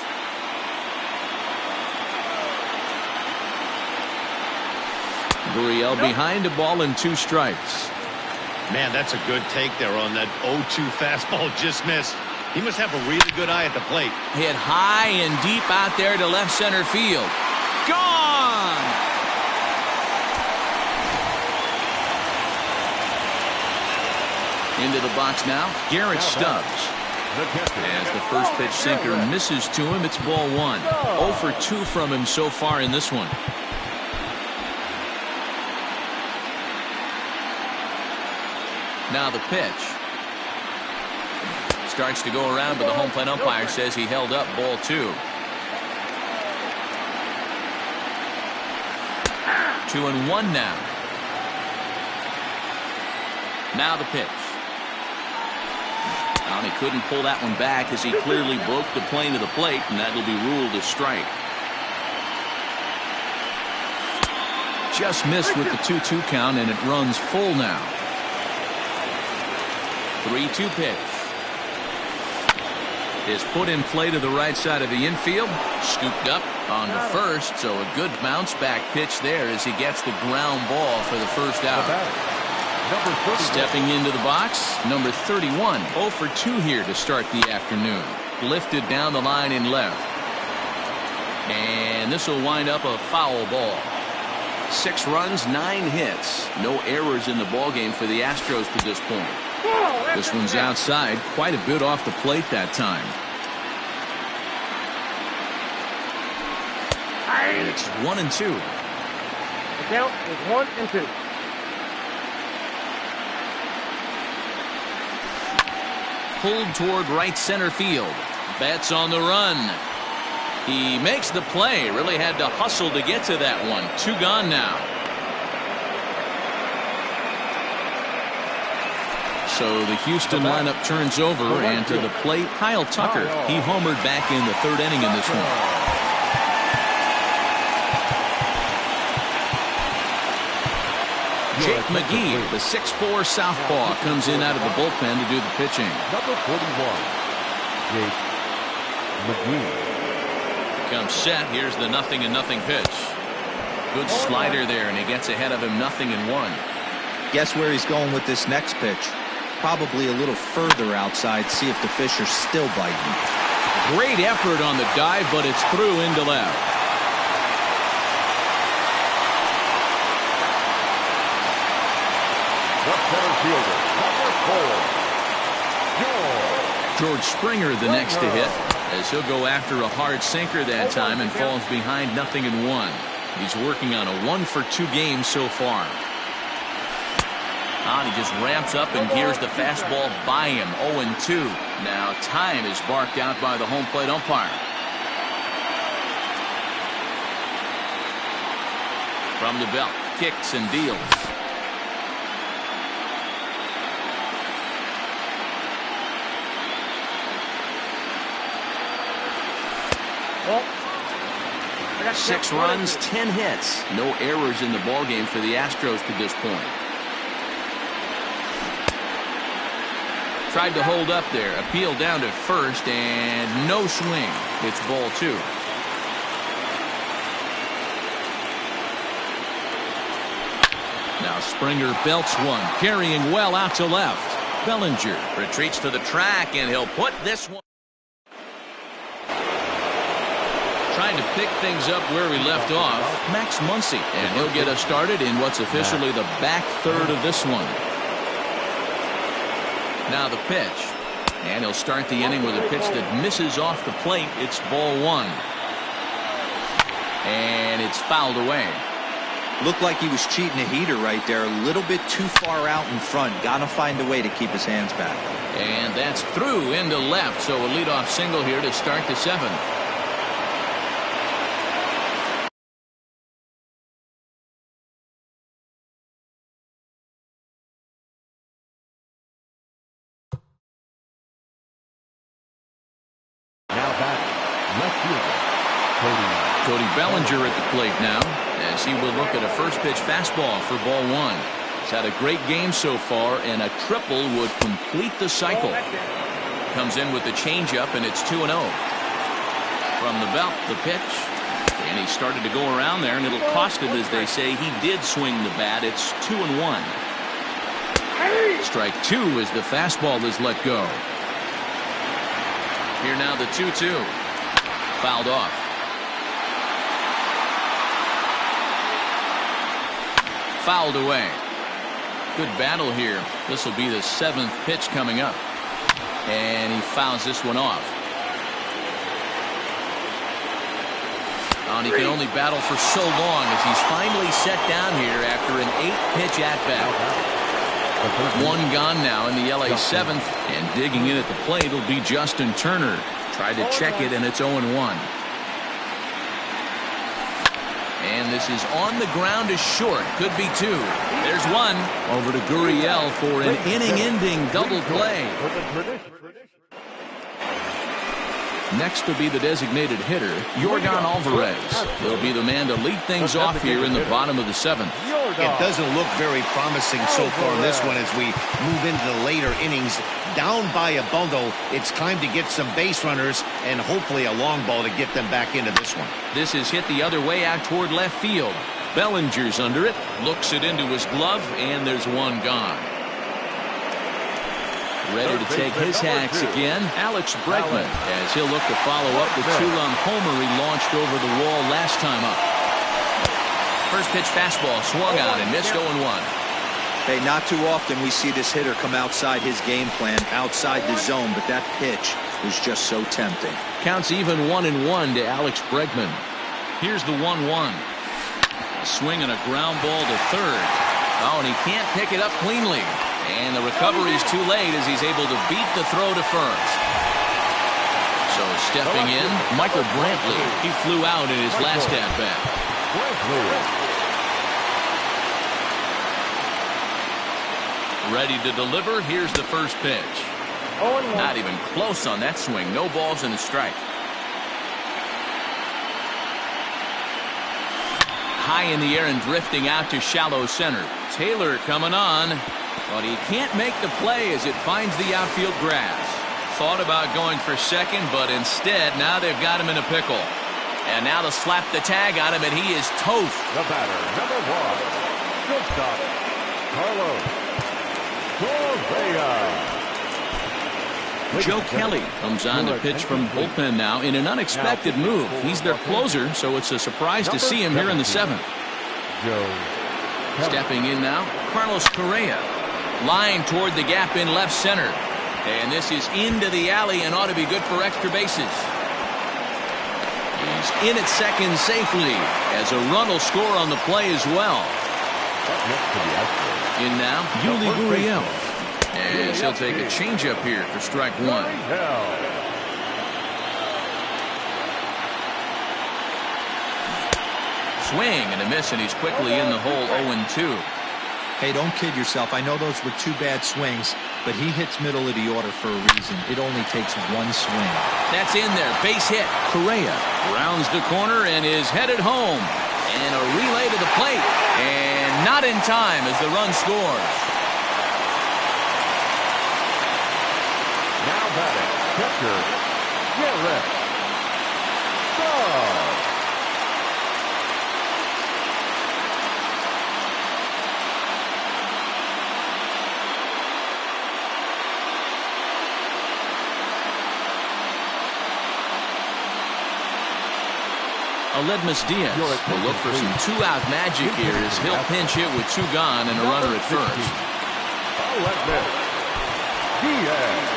Gurriel behind a ball and 2 strikes. Man, that's a good take there on that 0-2 fastball just missed. He must have a really good eye at the plate. Hit high and deep out there to left center field. Gone! Into the box now, Garrett Stubbs. The catcher. As the first pitch sinker misses to him, it's ball one. 0 for 2 from him so far in this one. Now the pitch. Starts to go around, but the home plate umpire says he held up ball 2. 2-1 now. Now the pitch. He couldn't pull that one back as he clearly broke the plane of the plate, and that'll be ruled a strike. Just missed with the 2-2 count, and it runs full now. 3-2 pitch. Is put in play to the right side of the infield. Scooped up on the first, so a good bounce back pitch there as he gets the ground ball for the first out. Stepping into the box, number 31. 0 for 2 here to start the afternoon. Lifted down the line in left. And this will wind up a foul ball. 6 runs, 9 hits. No errors in the ballgame for the Astros to this point. This one's outside, quite a bit off the plate that time. And it's 1-2. The count is 1-2. Pulled toward right center field. Betts on the run. He makes the play. Really had to hustle to get to that one. 2 gone now. So the Houston lineup turns over, and to the plate, Kyle Tucker. He homered back in the 3rd inning in this one. Jake McGee, the 6'4" southpaw, comes in out of the bullpen to do the pitching. Number 41, Jake McGee. Comes set. Here's the 0-0 pitch. Good slider there, and he gets ahead of him 0-1. Guess where he's going with this next pitch? Probably a little further outside. See if the fish are still biting. Great effort on the dive, but it's through into left. The center fielder, number 4, George Springer the next to hit, as he'll go after a hard sinker that time and falls behind 0-1. He's working on a 1 for 2 game so far. He just ramps up and gears the fastball by him. 0-2. Now time is barked out by the home plate umpire. From the belt, kicks and deals. Well, 6 runs, 10 hits. No errors in the ballgame for the Astros to this point. Tried to hold up there. Appeal down to first, and no swing. It's ball 2. Now Springer belts one, carrying well out to left. Bellinger retreats to the track, and he'll put this one. Trying to pick things up where we left off, Max Muncy, and he'll get us started in what's officially the back third of this one. Now the pitch, and he'll start the inning with a pitch that misses off the plate. It's ball 1, and it's fouled away. Looked like he was cheating a heater right there, a little bit too far out in front. Gotta find a way to keep his hands back. And that's through into left, so a leadoff single here to start the 7th. Cody Bellinger at the plate now, as he will look at a first pitch fastball for ball 1. He's had a great game so far, and a triple would complete the cycle. Comes in with the changeup, and it's 2-0. From the belt, the pitch, and he started to go around there, and it'll cost him, as they say. He did swing the bat. It's 2-1. Strike 2 as the fastball is let go. Here now the 2-2. Fouled off. Fouled away. Good battle here. This will be the 7th pitch coming up. And he fouls this one off. And he can only battle for so long as he's finally set down here after an 8-pitch at-bat. One gone now in the LA 7th, and digging in at the plate will be Justin Turner. Tried to check it, and it's 0-1. And this is on the ground is short. Could be two. There's one. Over to Gurriel for an inning-ending double play. Next will be the designated hitter, Yordan Alvarez. He'll be the man to lead things off here in the bottom of the 7th. It doesn't look very promising so far in this one as we move into the later innings. Down by a bundle, it's time to get some base runners and hopefully a long ball to get them back into this one. This is hit the other way out toward left field. Bellinger's under it, looks it into his glove, and there's one gone. Ready to take his hacks again, Alex Bregman, as he'll look to follow up the two-run homer he launched over the wall last time up. First pitch fastball swung on and missed 0-1. Hey, not too often we see this hitter come outside his game plan, outside the zone, but that pitch was just so tempting. Counts even 1-1 to Alex Bregman. Here's the 1-1. A swing and a ground ball to third. Oh, and he can't pick it up cleanly. And the recovery's too late as he's able to beat the throw to first. So stepping in, Michael Brantley. He flew out in his last at-bat. Ready to deliver. Here's the first pitch. Not even close on that swing. No balls and a strike. High in the air and drifting out to shallow center. Taylor coming on, but he can't make the play as it finds the outfield grass. Thought about going for second, but instead now they've got him in a pickle. And now to slap the tag on him, and he is toast. The batter, number 1, shortstop, Carlos Correa. Joe Kelly comes on to pitch from bullpen now in an unexpected move. He's their closer, so it's a surprise to see him here in the 7th. Stepping in now, Carlos Correa. Line toward the gap in left center. And this is into the alley and ought to be good for extra bases. He's in at second safely as a run will score on the play as well. In now, Yuli Gurriel. As he'll take a changeup here for strike one. Swing and a miss, and he's quickly in the hole 0-2. Hey, don't kid yourself. I know those were two bad swings, but he hits middle of the order for a reason. It only takes one swing. That's in there. Base hit. Correa rounds the corner and is headed home. And a relay to the plate. And not in time as the run scores. Now batting, pitcher, Garrett Starr. Aledmus Diaz will look for some two-out magic here as he'll pinch hit with two gone and a runner at first. Aledmus Diaz.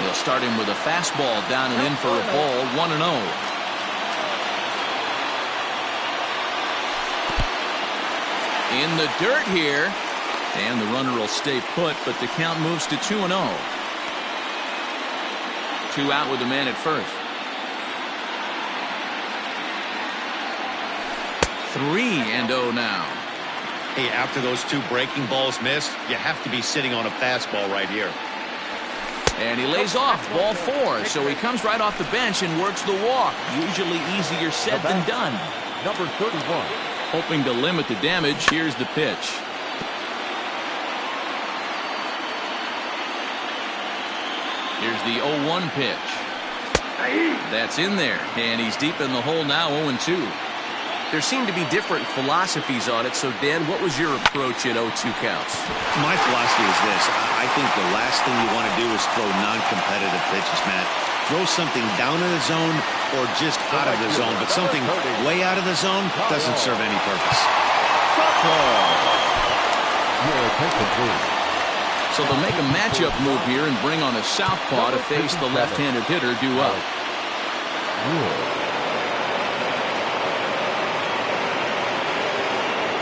He'll start him with a fastball down and in for a ball, 1-0. In the dirt here. And the runner will stay put, but the count moves to 2-0. 2 out with the man at first. 3-0 now. Hey, after those two breaking balls missed, you have to be sitting on a fastball right here. And he lays off, ball 4, so he comes right off the bench and works the walk. Usually easier said than done. Number 31. Hoping to limit the damage, here's the pitch. Here's the 0-1 pitch. That's in there, and he's deep in the hole now, 0-2. There seem to be different philosophies on it, so Dan, what was your approach at 0-2 counts? My philosophy is this. I think the last thing you want to do is throw non-competitive pitches, Matt. throw something down in the zone or just out of the zone, but something way out of the zone doesn't serve any purpose. So they'll make a matchup move here and bring on a southpaw to face the left-handed hitter due up.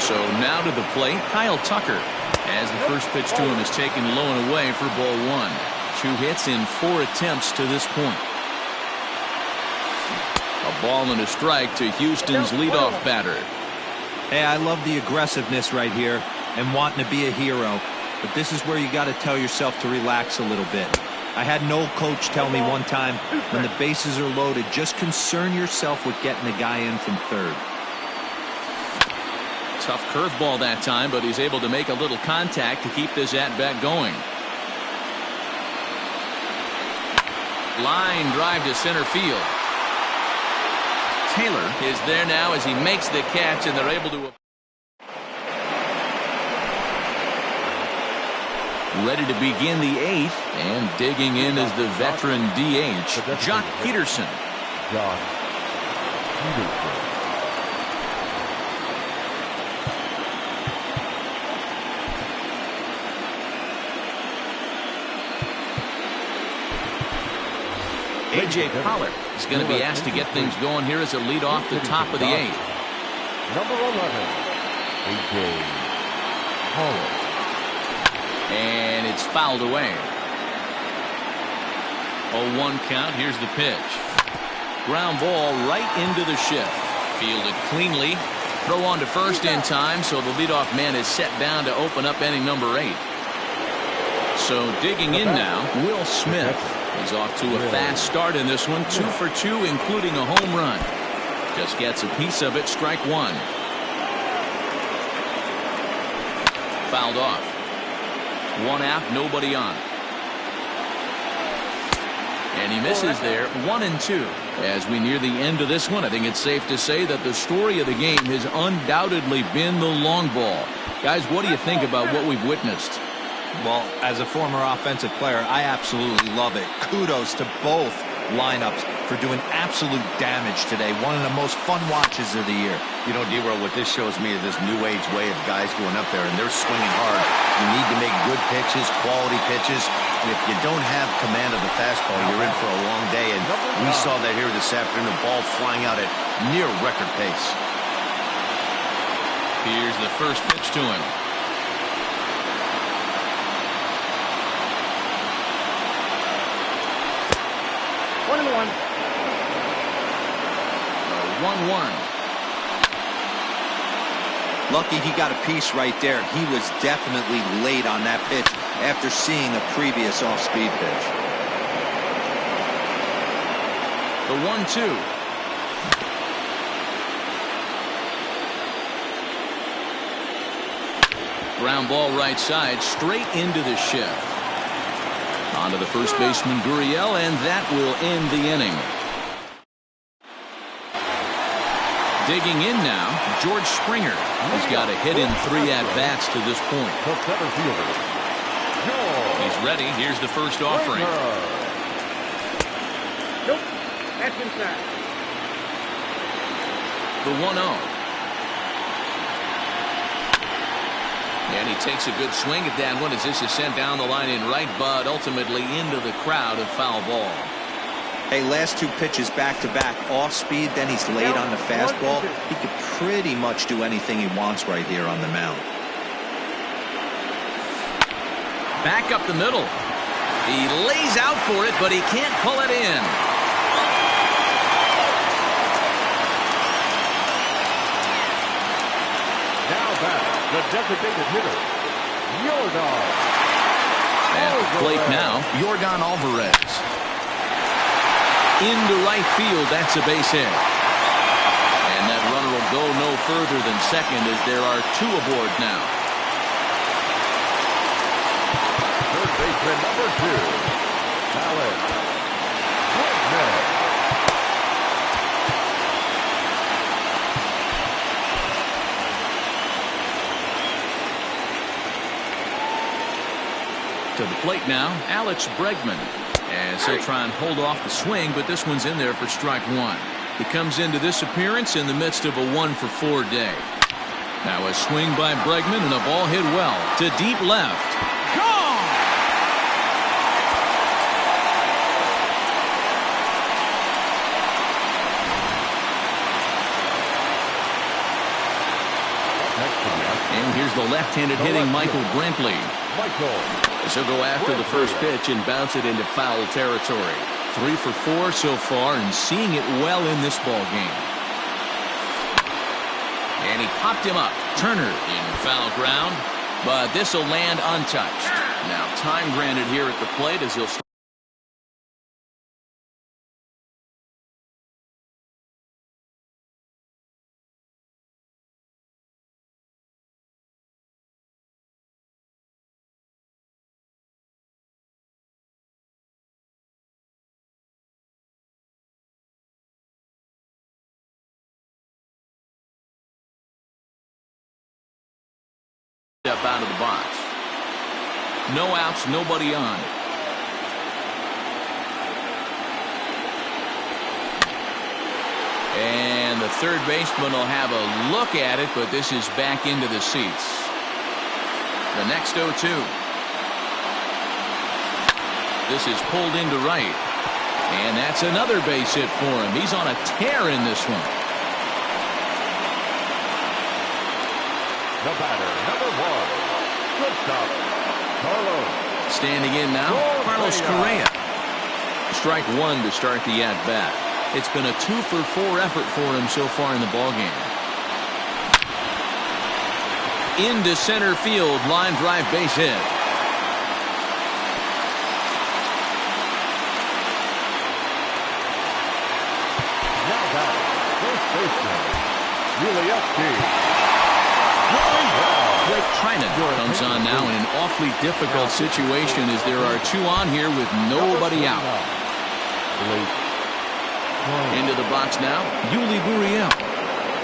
So now to the plate, Kyle Tucker, as the first pitch to him is taken low and away for ball one. 2 hits in 4 attempts to this point. A ball and a strike to Houston's leadoff batter. Hey, I love the aggressiveness right here and wanting to be a hero, but this is where you got to tell yourself to relax a little bit. I had an old coach tell me one time, when the bases are loaded, just concern yourself with getting the guy in from third. Tough curveball that time, but he's able to make a little contact to keep this at-bat going. Line drive to center field. Taylor is there now as he makes the catch, and they're able to. Ready to begin the 8th, and digging in is the veteran DH, Jock Peterson. A.J. Pollard is going to be asked to get things going here as a lead off the top of the 8th. Number 11, A.J. Pollard. And it's fouled away. 0-1 count. Here's the pitch. Ground ball right into the shift. Fielded cleanly. Throw on to first in time, so the leadoff man is set down to open up inning number 8. So digging in now, Will Smith. He's off to a fast start in this one. 2 for 2, including a home run. Just gets a piece of it. Strike 1. Fouled off. 1 out, nobody on. And he misses there. 1-2. As we near the end of this one, I think it's safe to say that the story of the game has undoubtedly been the long ball. Guys, what do you think about what we've witnessed? Well, as a former offensive player, I absolutely love it. Kudos to both lineups for doing absolute damage today. One of the most fun watches of the year. You know, D-Roll, what this shows me is this new age way of guys going up there, and they're swinging hard. You need to make good pitches, quality pitches. And if you don't have command of the fastball, you're in for a long day. And we saw that here this afternoon, the ball flying out at near record pace. Here's the first pitch to him. 1-1. 1-1. Lucky he got a piece right there. He was definitely late on that pitch after seeing a previous off-speed pitch. The 1-2. Ground ball right side, straight into the shift. On to the first baseman, Gurriel, and that will end the inning. Digging in now, George Springer. He's got a hit in 3 at-bats to this point. He's ready. Here's the first offering. Nope. That's inside. The 1-0. And he takes a good swing at that one as this is sent down the line in right, but ultimately into the crowd, of foul ball. Hey, last 2 pitches back-to-back off speed, then he's late on the fastball. He could pretty much do anything he wants right here on the mound. Back up the middle. He lays out for it, but he can't pull it in. Now back, the designated hitter, Yordan. At the plate now, Yordan Alvarez. Into right field, that's a base hit. And that runner will go no further than second as there are 2 aboard now. Third baseman number 2, Alex Bregman. To the plate now, Alex Bregman. As he'll try and hold off the swing, but this one's in there for strike one. He comes into this appearance in the midst of a 1-for-4 day. Now a swing by Bregman and a ball hit well to deep left. Gone! And here's the left-handed hitting Michael Brantley. As he'll go after the first pitch and bounce it into foul territory. 3 for 4 so far and seeing it well in this ball game. And he popped him up. Turner in foul ground, but this will land untouched. Now time granted here at the plate as he'll start. Step out of the box. No outs, nobody on. And the third baseman will have a look at it, but this is back into the seats. The next 0-2. This is pulled into right. And that's another base hit for him. He's on a tear in this one. The batter, number 1. Good stop. Carlos. Standing in now, Carlos Correa. Strike one to start the at-bat. It's been a 2-for-4 effort for him so far in the ballgame. Into center field, line drive base hit. Now batter, first baseman, Yulievsky. Blake Trinan comes on now in an awfully difficult situation as there are 2 on here with nobody out. Into the box now, Yuli Gurriel.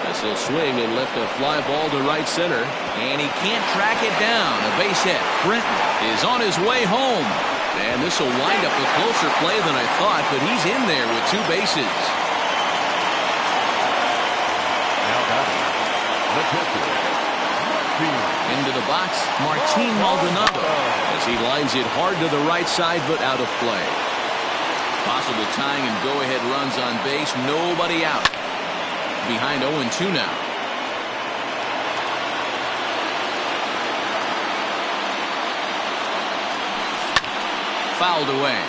As he'll swing and lift a fly ball to right center, and he can't track it down. A base hit. Brenton is on his way home, and this will wind up a closer play than I thought, but he's in there with 2 bases. Now batter, the pitcher. Into the box, Martin Maldonado, as he lines it hard to the right side, but out of play. Possible tying and go-ahead runs on base, nobody out. Behind 0-2 now. Fouled away.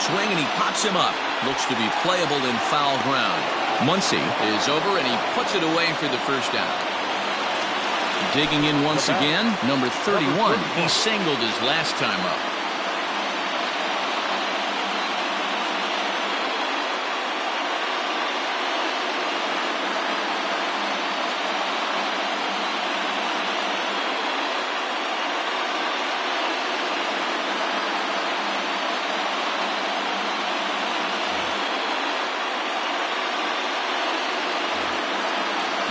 Swing and he pops him up. Looks to be playable in foul ground. Muncy is over and he puts it away for the first down. Digging in once again, number 31. He singled his last time up.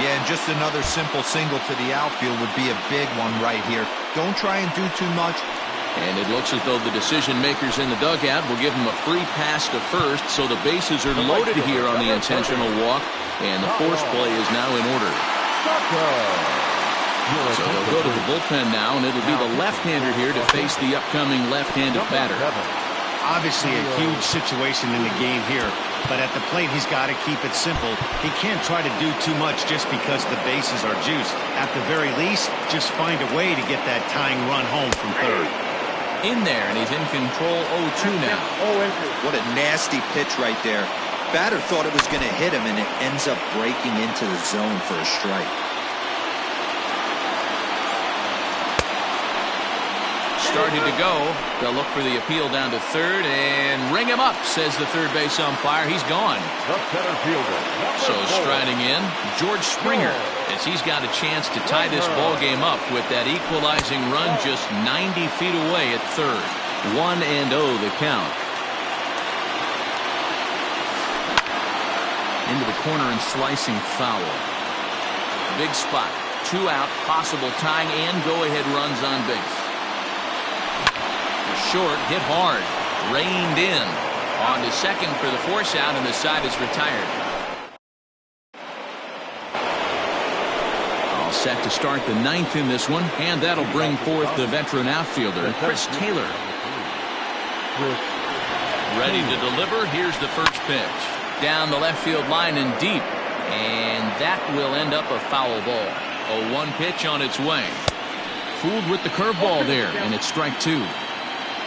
Yeah, and just another simple single to the outfield would be a big one right here. Don't try and do too much. And it looks as though the decision makers in the dugout will give him a free pass to first, so the bases are loaded here on the intentional walk, and the force play is now in order. So they'll go to the bullpen now, and it'll be the left-hander here to face the upcoming left-handed batter. Obviously a huge situation in the game here, but at the plate he's got to keep it simple. He can't try to do too much just because the bases are juiced. At the very least, just find a way to get that tying run home from third. In there, and he's in control 0-2 now. What a nasty pitch right there. Batter thought it was going to hit him, and it ends up breaking into the zone for a strike. Started to go. They'll look for the appeal down to third and ring him up, says the third base umpire. He's gone. The center fielder. So striding in, George Springer, as he's got a chance to tie this ball game up with that equalizing run just 90 feet away at third. 1-0 the count. Into the corner and slicing foul. Big spot. 2 out, possible tying and go-ahead runs on base. Short, hit hard, reined in. On to second for the force out, and the side is retired. All set to start the 9th in this one, and that'll bring forth the veteran outfielder, Chris Taylor. Ready to deliver. Here's the first pitch. Down the left field line and deep. And that will end up a foul ball. A 1 pitch on its way. Fooled with the curveball there, and it's strike 2.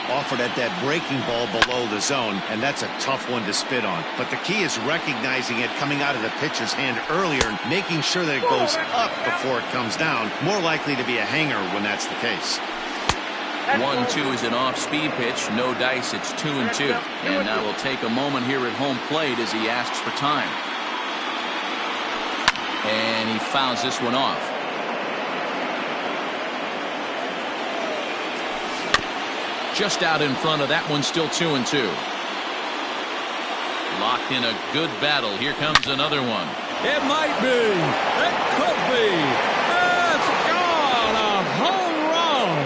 Offered at that breaking ball below the zone, and that's a tough one to spit on. But the key is recognizing it coming out of the pitcher's hand earlier and making sure that it goes up before it comes down. More likely to be a hanger when that's the case. 1-2 is an off-speed pitch. No dice. It's 2-2. And now we'll take a moment here at home plate as he asks for time. And he fouls this one off. Just out in front of that one, still 2-2. Locked in a good battle. Here comes another one. It might be. It could be. It's gone. A home run.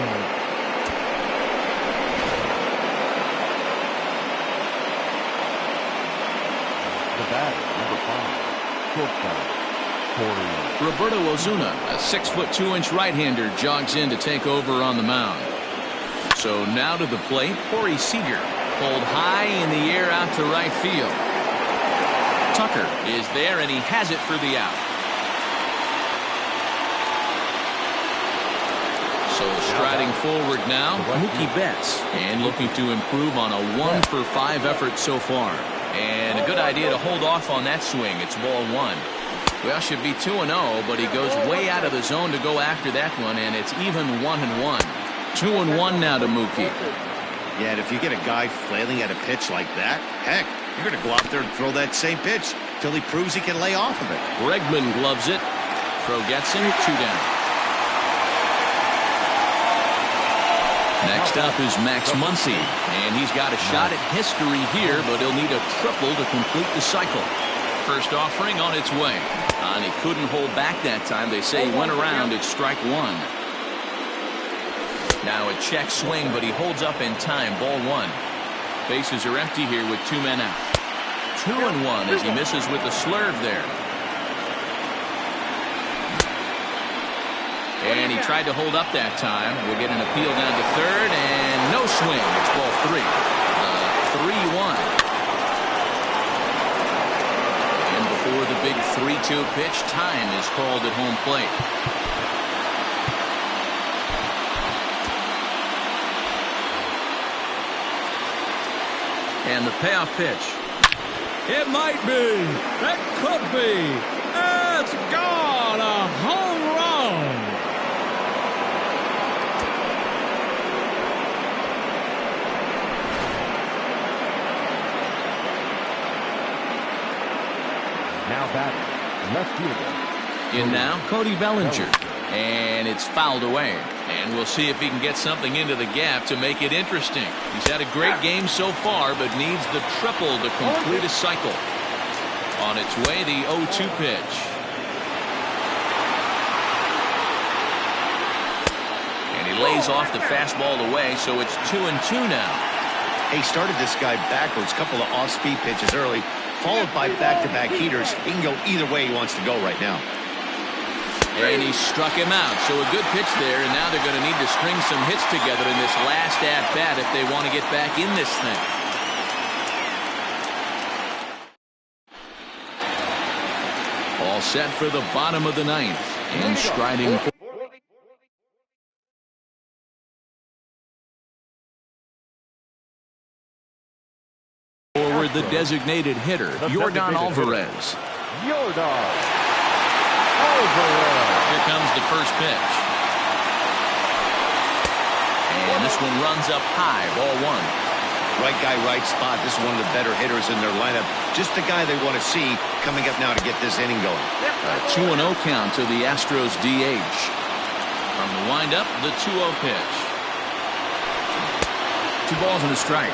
The batter, number 5, shortstop, Roberto Ozuna, a 6'2" right-hander, jogs in to take over on the mound. So now to the plate, Corey Seager, pulled high in the air out to right field. Tucker is there, and he has it for the out. So striding forward now, Mookie Betts, and looking to improve on a 1-for-5 effort so far. And a good idea to hold off on that swing. It's ball 1. Well, should be 2-0, but he goes way out of the zone to go after that one, and it's even 1-1. 2-1 now to Mookie. Yeah, and if you get a guy flailing at a pitch like that, heck, you're going to go out there and throw that same pitch till he proves he can lay off of it. Bregman gloves it. Throw gets him. 2 down. Next up is Max Muncy, and he's got a shot at history here, but he'll need a triple to complete the cycle. First offering on its way. And he couldn't hold back that time. They say he went around at strike 1. Now a check swing, but he holds up in time. Ball 1. Bases are empty here with 2 men out. 2-1 as he misses with the slurve there. And he tried to hold up that time. We'll get an appeal down to third, and no swing. It's ball 3. 3-1. And before the big 3-2 pitch, time is called at home plate. And the payoff pitch. It might be. It could be. It's gone. A home run. now batting, left fielder. In now, Cody Bellinger. And it's fouled away. And we'll see if he can get something into the gap to make it interesting. He's had a great game so far, but needs the triple to complete a cycle. On its way, the 0-2 pitch. And he lays off the fastball away, so it's 2-2 now. He started this guy backwards, couple of off-speed pitches early, followed by back-to-back heaters. He can go either way he wants to go right now. And he struck him out. So a good pitch there, and now they're going to need to string some hits together in this last at-bat if they want to get back in this thing. All set for the bottom of the ninth. And striding forward, the designated hitter, Yordan Alvarez. Here comes the first pitch. And this one runs up high, ball one. Right guy, right spot. This is one of the better hitters in their lineup. Just the guy they want to see coming up now to get this inning going. A 2-0 count to the Astros DH. From the windup, the 2-0 pitch. 2 balls and a strike.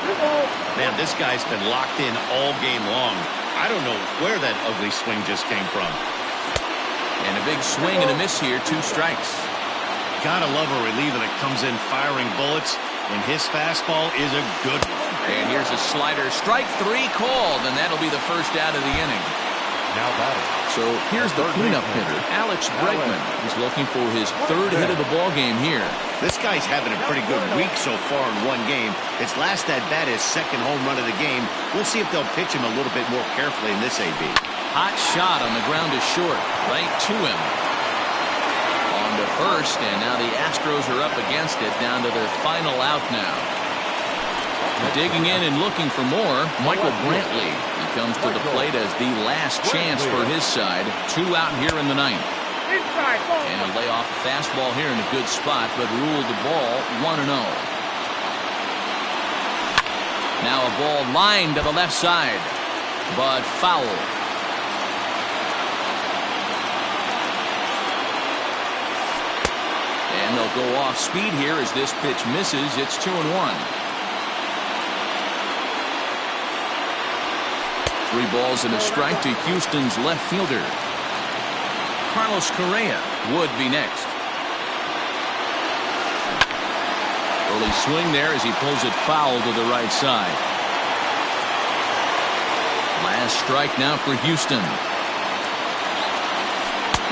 Man, this guy's been locked in all game long. I don't know where that ugly swing just came from. And a big swing and a miss here, 2 strikes. Gotta love a reliever that comes in firing bullets, and his fastball is a good one. And here's a slider. Strike 3 called, and that'll be the first out of the inning. Now batting. So here's the cleanup hitter, Alex Bregman. He's looking for his 3rd hit of the ball game here. This guy's having a pretty good week so far in one game. His last at bat is 2nd home run of the game. We'll see if they'll pitch him a little bit more carefully in this AB. Hot shot on the ground is short, right to him. On to first, and now the Astros are up against it, down to their final out now. Digging in and looking for more, Michael Brantley. He comes to the plate as the last chance for his side. 2 out here in the 9th. And he'll lay off a fastball here in a good spot, but ruled the ball 1-0. Now a ball lined to the left side, but foul. And they'll go off speed here as this pitch misses. It's 2-1. 3 balls and a strike to Houston's left fielder. Carlos Correa would be next. Early swing there as he pulls it foul to the right side. Last strike now for Houston.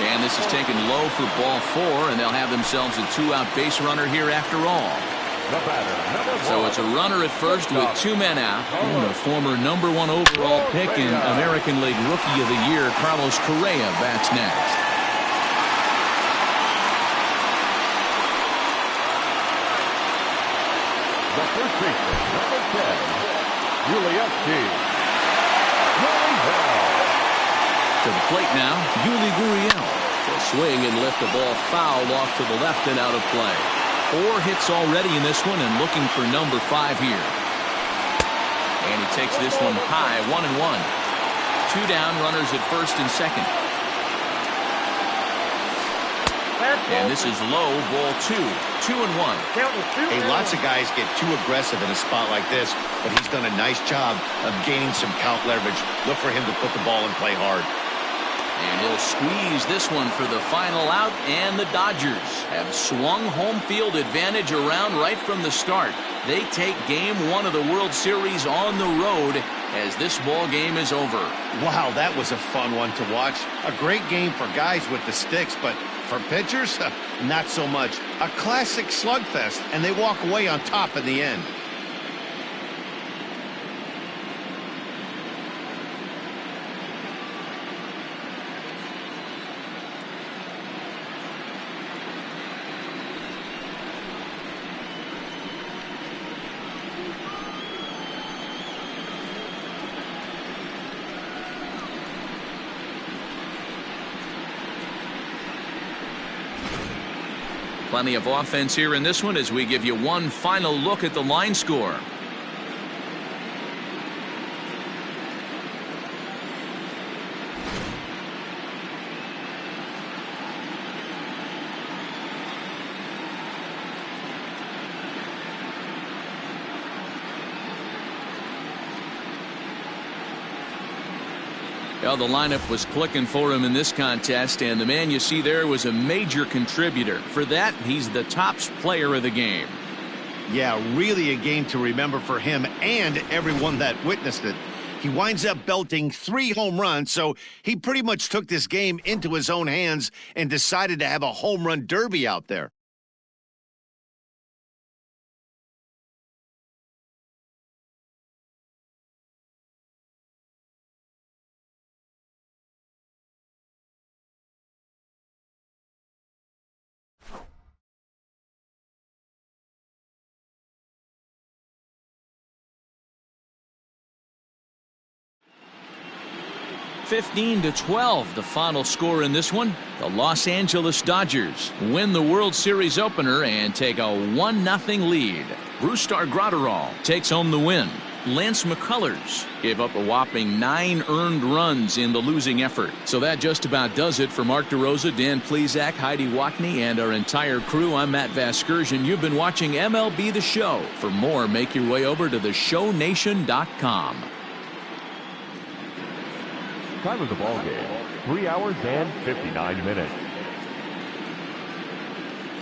And this is taken low for ball 4, and they'll have themselves a 2-out base runner here after all. The batter, So it's a runner at first with 2 men out. And the former #1 overall pick in American League Rookie of the Year, Carlos Correa, bats next. The first baseman, number 10, Yuli To the plate now, Yuli Gurriel. Will swing and lift the ball foul off to the left and out of play. 4 hits already in this one, and looking for number 5 here. And he takes this one high, 1-1. 2 down, runners at first and second. And this is low, ball 2, 2-1. Hey, lots of guys get too aggressive in a spot like this, but he's done a nice job of gaining some count leverage. Look for him to put the ball in play hard. And he'll squeeze this one for the final out, and the Dodgers have swung home field advantage around right from the start. They take game 1 of the World Series on the road as this ball game is over. Wow, that was a fun one to watch. A great game for guys with the sticks, but for pitchers, not so much. A classic slugfest, and they walk away on top in the end. Plenty of offense here in this one as we give you one final look at the line score. Well, the lineup was clicking for him in this contest, and the man you see there was a major contributor. For that, he's the top player of the game. Yeah, really a game to remember for him and everyone that witnessed it. He winds up belting 3 home runs, so he pretty much took this game into his own hands and decided to have a home run derby out there. (15-12) the final score in this one. The Los Angeles Dodgers win the World Series opener and take a 1-0 lead. Brusdar Graterol takes home the win. Lance McCullers gave up a whopping 9 earned runs in the losing effort. So that just about does it for Mark DeRosa, Dan Plesac, Heidi Watney, and our entire crew. I'm Matt Vasgersian. You've been watching MLB The Show. For more, make your way over to theshownation.com. Time of the ball game, 3 hours and 59 minutes.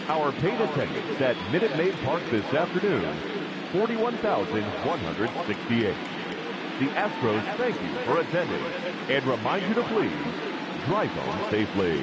Our paid attendance at Minute Maid Park this afternoon, 41,168. The Astros thank you for attending and remind you to please drive home safely.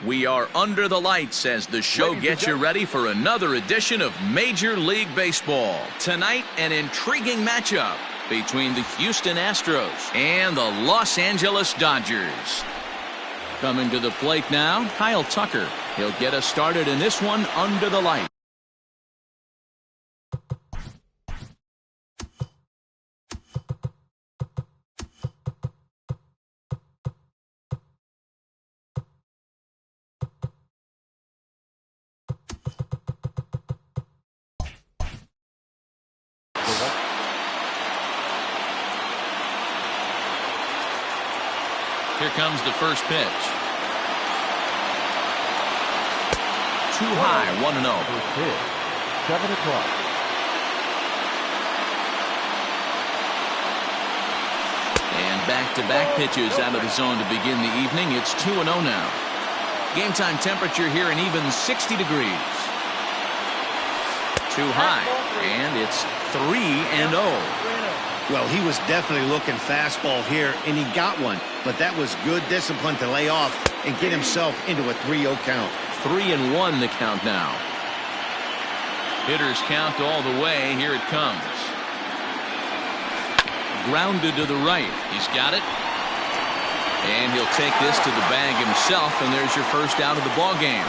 We are under the lights as the show gets you ready for another edition of Major League Baseball. Tonight, an intriguing matchup between the Houston Astros and the Los Angeles Dodgers. Coming to the plate now, Kyle Tucker. He'll get us started in this one under the lights. Here comes the first pitch. Too high, 1-0. First pitch, 7 o'clock. And back-to-back pitches out of the zone to begin the evening. It's 2-0 now. Game time temperature here an even 60 degrees. Too high, and it's 3-0. Well, he was definitely looking fastball here, and he got one. But that was good discipline to lay off and get himself into a 3-0 count. 3-1 the count now. Hitters count all the way. Here it comes. Grounded to the right. He's got it. And he'll take this to the bag himself, and there's your first out of the ball game.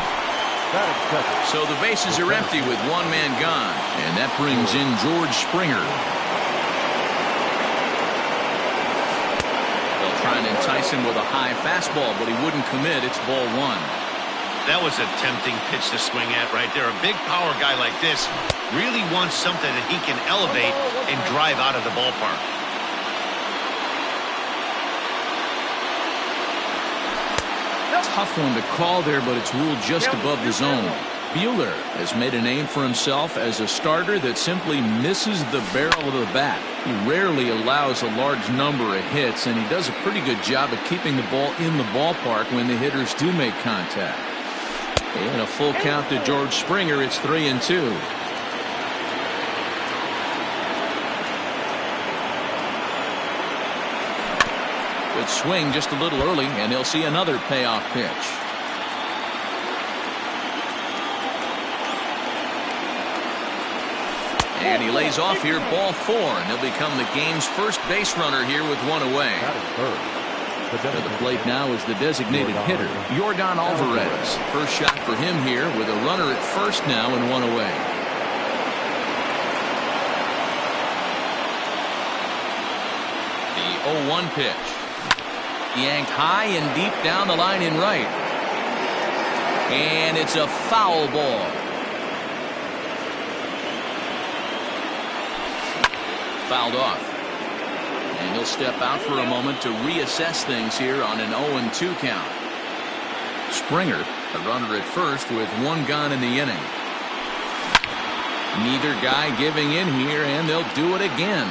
So the bases are empty with one man gone, and that brings in George Springer. They'll try and entice him with a high fastball, but he wouldn't commit. It's ball one. That was a tempting pitch to swing at right there. A big power guy like this really wants something that he can elevate and drive out of the ballpark. Tough one to call there, but it's ruled just above the zone. Buehler has made a name for himself as a starter that simply misses the barrel of the bat. He rarely allows a large number of hits, and he does a pretty good job of keeping the ball in the ballpark when the hitters do make contact. And a full count to George Springer. It's 3-2. Good swing just a little early, and he'll see another payoff pitch. And he lays off here, ball four, and he'll become the game's first base runner here with one away. To the plate now is the designated hitter, Yordan Alvarez. First shot for him here with a runner at first now and one away. The 0-1 pitch. Yanked high and deep down the line in right. And it's a foul ball. Fouled off. And he'll step out for a moment to reassess things here on an 0-2 count. Springer, a runner at first with one gone in the inning. Neither guy giving in here, and they'll do it again.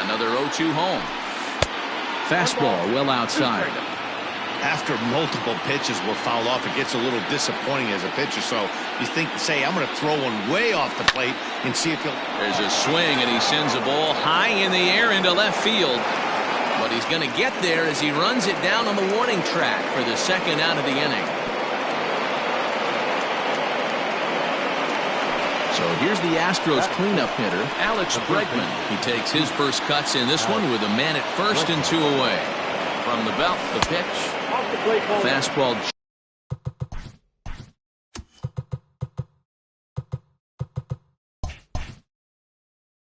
Another 0-2 home. Fastball well outside. After multiple pitches were fouled off, it gets a little disappointing as a pitcher. So you think, say, I'm going to throw one way off the plate and see if he'll... There's a swing, and he sends a ball high in the air into left field. But he's going to get there as he runs it down on the warning track for the second out of the inning. So here's the Astros cleanup hitter, Alex Bregman. He takes his first cuts in this one with a man at first and two away. From the belt, the pitch. Fastball.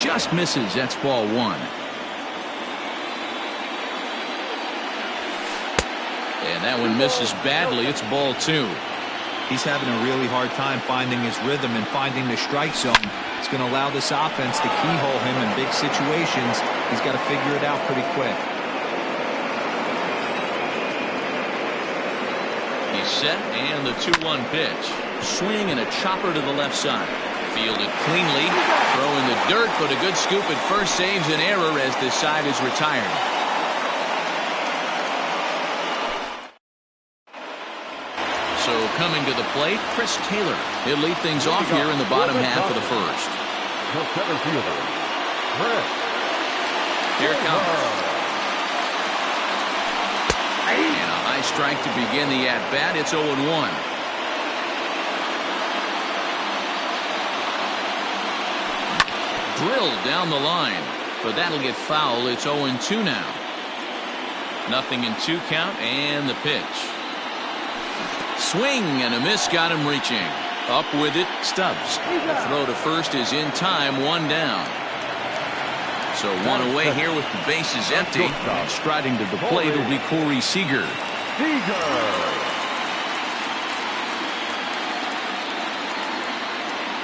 Just misses. That's ball one. And that one misses badly. It's ball two. He's having a really hard time finding his rhythm and finding the strike zone. It's going to allow this offense to keyhole him in big situations. He's got to figure it out pretty quick. He's set, and the 2-1 pitch. Swing and a chopper to the left side. Fielded cleanly. Throw in the dirt, but a good scoop at first saves an error as this side is retired. So coming to the plate, Chris Taylor. He'll lead things off here in the bottom half of the first. Here it comes. strike to begin the at-bat. It's 0-1. Drilled down the line, but that'll get foul. It's 0-2 now. 0-2 count, and the pitch. Swing and a miss, got him reaching. Up with it, Stubbs. The throw to first is in time, 1 down. So 1 away here with the bases empty. And striding to the plate will be Corey Seager.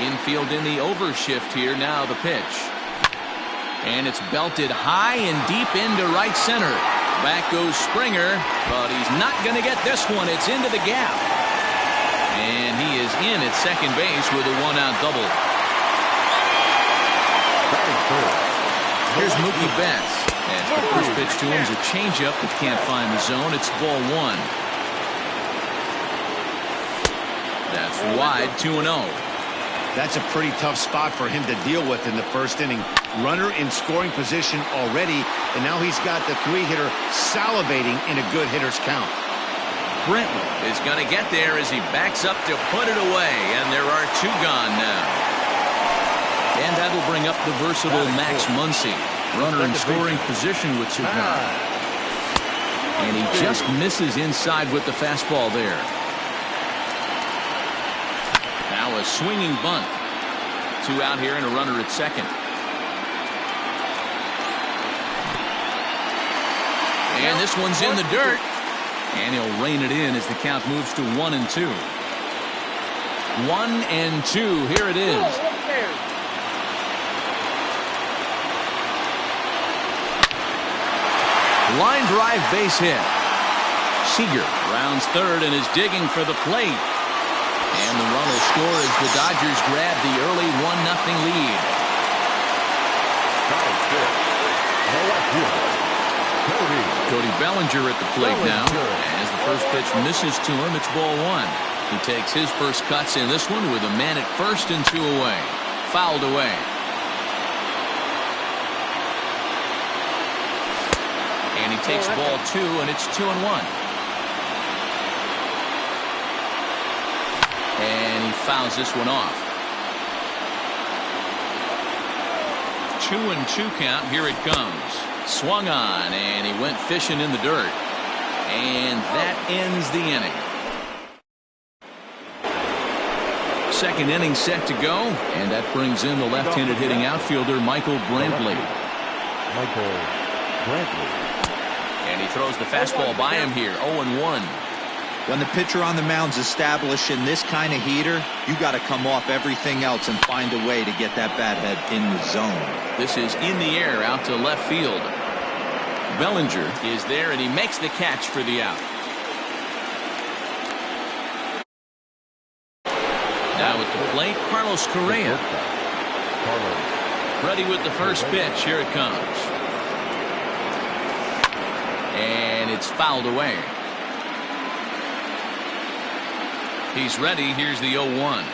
Infield in the overshift here. Now the pitch. And it's belted high and deep into right center. Back goes Springer, but he's not going to get this one. It's into the gap. And he is in at second base with a 1-out double. Here's Mookie Betts. As the first pitch to him is a changeup that can't find the zone. It's ball 1. That's wide, 2-0. That's a pretty tough spot for him to deal with in the first inning. Runner in scoring position already, and now he's got the 3-hitter salivating in a good hitter's count. Brenton is going to get there as he backs up to put it away, and there are 2 gone now. And that'll bring up the versatile Max Muncy. Runner in scoring position with 2 gone. And he just misses inside with the fastball there. Now a swinging bunt. 2 out here and a runner at second. And this one's in the dirt. And he'll rein it in as the count moves to 1-2. 1-2. Here it is. Line drive base hit. Seager rounds third and is digging for the plate. And the run will score as the Dodgers grab the early 1-0 lead. Cody Bellinger at the plate now. As the first pitch misses to him, it's ball 1. He takes his first cuts in this one with a man at first and 2 away. Fouled away. And he takes ball 2, and it's 2-1. And he fouls this one off. 2-2 count. Here it comes. Swung on, and he went fishing in the dirt. And that ends the inning. Second inning set to go, and that brings in the left-handed hitting outfielder Michael Brantley. And he throws the fastball by him here. 0-1. When the pitcher on the mound's establishing this kind of heater, you got to come off everything else and find a way to get that bat head in the zone. This is in the air out to left field. Bellinger is there, and he makes the catch for the out. Now at the plate, Carlos Correa. Ready with the first pitch. Here it comes. And it's fouled away. He's ready. Here's the 0-1.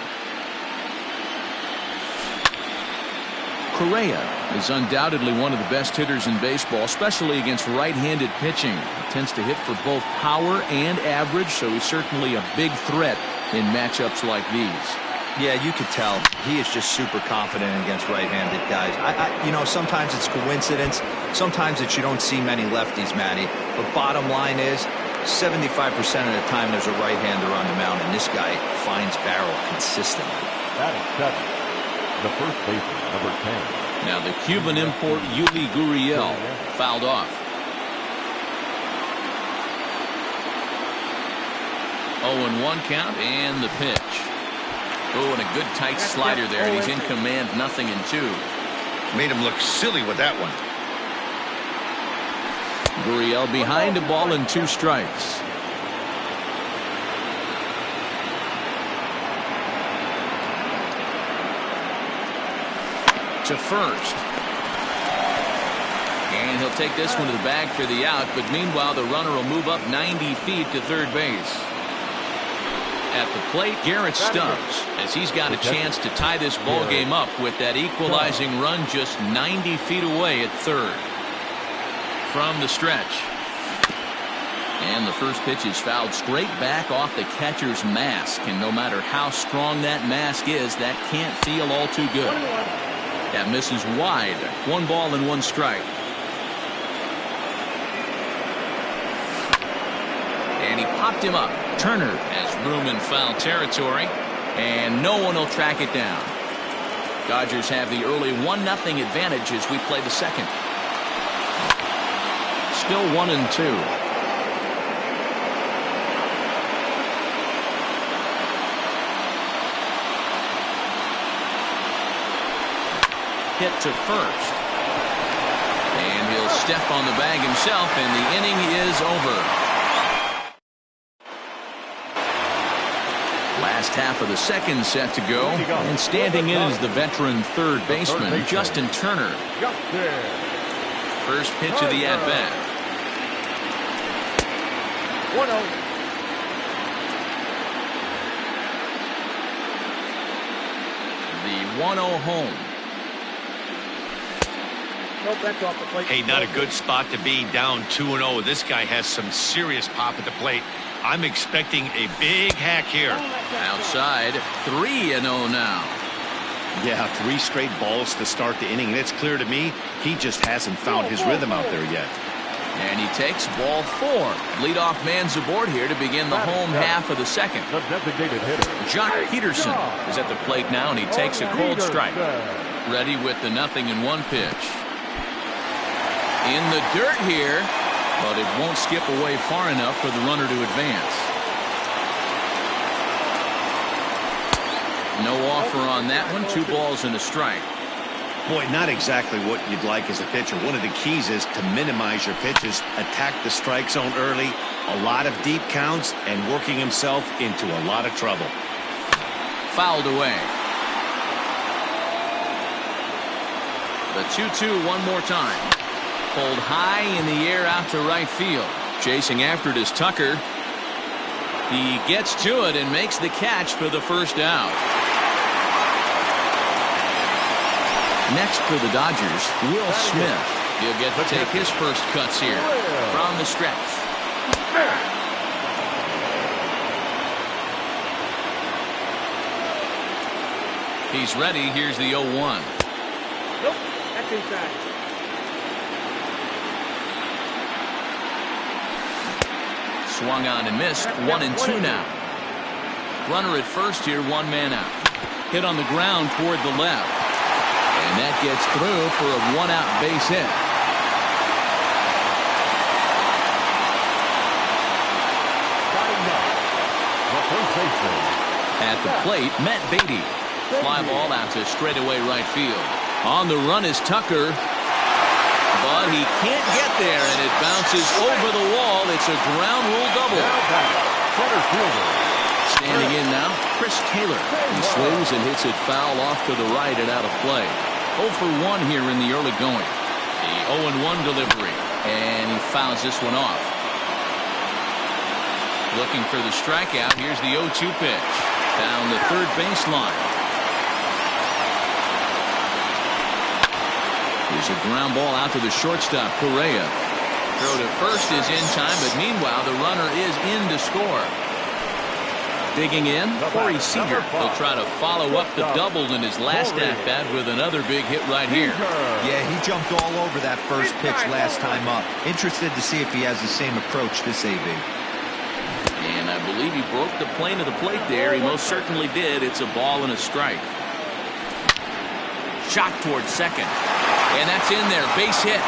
Correa is undoubtedly one of the best hitters in baseball, especially against right-handed pitching. He tends to hit for both power and average, so he's certainly a big threat in matchups like these. Yeah, you could tell he is just super confident against right-handed guys. You know, sometimes it's coincidence. Sometimes it's you don't see many lefties, Matty. But bottom line is, 75% of the time there's a right-hander on the mound, and this guy finds barrel consistently. That is 7. The first baseman, number 10. Now the Cuban import Yuli Gurriel fouled off. 0-1 count and the pitch. Oh, and a good tight slider there, and he's in command. 0-2. Made him look silly with that one. Gurriel behind a ball and 2 strikes. To first. And he'll take this one to the bag for the out, but meanwhile the runner will move up 90 feet to third base. At the plate, Garrett Stubbs, as he's got a chance to tie this ball game up with that equalizing run just 90 feet away at third. From the stretch. And the first pitch is fouled straight back off the catcher's mask. And no matter how strong that mask is, that can't feel all too good. That misses wide. 1 ball and 1 strike. And he popped him up. Turner has room in foul territory. And no one will track it down. Dodgers have the early 1-0 advantage as we play the second. Still 1-2. Hit to first. And he'll step on the bag himself, and the inning is over. Last half of the second set to go, and standing in is the veteran third baseman, Justin Turner. First pitch of the at-bat. 1-0. The 1-0 home. Nope, that's off the plate. Hey, not a good spot to be, down 2-0. This guy has some serious pop at the plate. I'm expecting a big hack here. Outside, 3-0 now. Yeah, 3 straight balls to start the inning. It's clear to me he just hasn't found his rhythm out there yet. And he takes ball 4. Leadoff man's aboard here to begin the home half of the second. The designated hitter, Jock Peterson is at the plate now, and he takes a cold strike. Ready with the 0-1 pitch. In the dirt here, but it won't skip away far enough for the runner to advance. No offer on that one. 2 balls and a strike. Boy, not exactly what you'd like as a pitcher. One of the keys is to minimize your pitches, attack the strike zone early, a lot of deep counts, and working himself into a lot of trouble. Fouled away. The 2-2 one more time. Pulled high in the air out to right field. Chasing after it is Tucker. He gets to it and makes the catch for the first out. Next for the Dodgers, Will Smith. He'll get to take his first cuts here from the stretch. He's ready. Here's the 0-1. Nope, that's inside. Swung on and missed. 1-2 now. Runner at first here, 1 man out. Hit on the ground toward the left. And that gets through for a 1-out base hit. At the plate, Matt Beatty. Fly ball out to straightaway right field. On the run is Tucker. But he can't get there, and it bounces over the wall. It's a ground rule double. Standing in now, Chris Taylor. He swings and hits it foul off to the right and out of play. 0 for 1 here in the early going. The 0-1 delivery, and he fouls this one off. Looking for the strikeout. Here's the 0-2 pitch. Down the third baseline. There's a ground ball out to the shortstop, Correa. Throw to first is in time, but meanwhile the runner is in to score. Digging in, Corey Seager. He'll try to follow up the double in his last at-bat with another big hit right here. Yeah, he jumped all over that first pitch last time up. Interested to see if he has the same approach this AB. And I believe he broke the plane of the plate there. He most certainly did. It's a ball and a strike. Shot towards second. And that's in there. Base hit.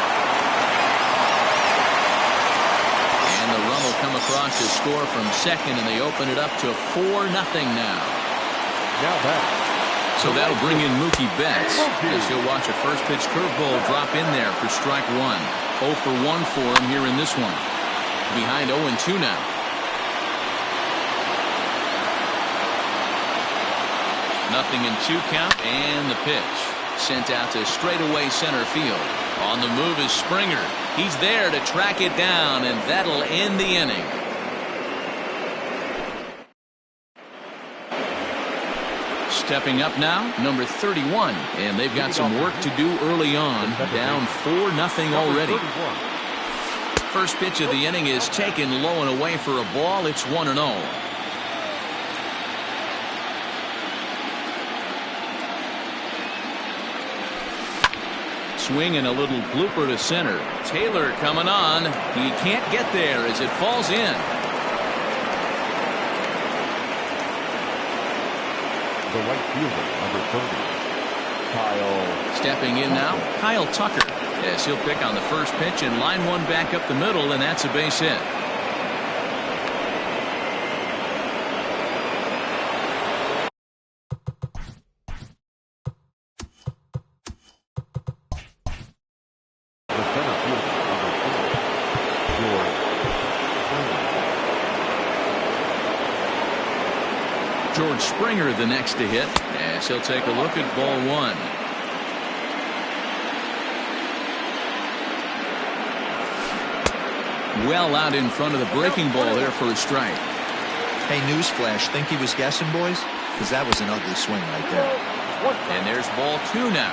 And the run will come across to score from second, and they open it up to 4-0 now. So that'll bring in Mookie Betts as he'll watch a first pitch curveball drop in there for strike 1. 0 for 1 for him here in this one. Behind 0-2 now. Nothing in 2 count, and the pitch. Sent out to straightaway center field. On the move is Springer. He's there to track it down, and that'll end the inning. Stepping up now, number 31, and they've got some work to do early on. Down 4-0 already. First pitch of the inning is taken low and away for a ball. It's 1-0. Swing and a little blooper to center. Taylor coming on. He can't get there as it falls in. The right fielder, number 30, Kyle. Stepping in now, Kyle Tucker. Yes, he'll pick on the first pitch and line one back up the middle, and that's a base hit. The center fielder, number 4, George Springer the next to hit, as he'll take a look at ball one. Well out in front of the breaking ball there for a strike. Hey, newsflash, think he was guessing, boys? Because that was an ugly swing right there. And there's ball two now.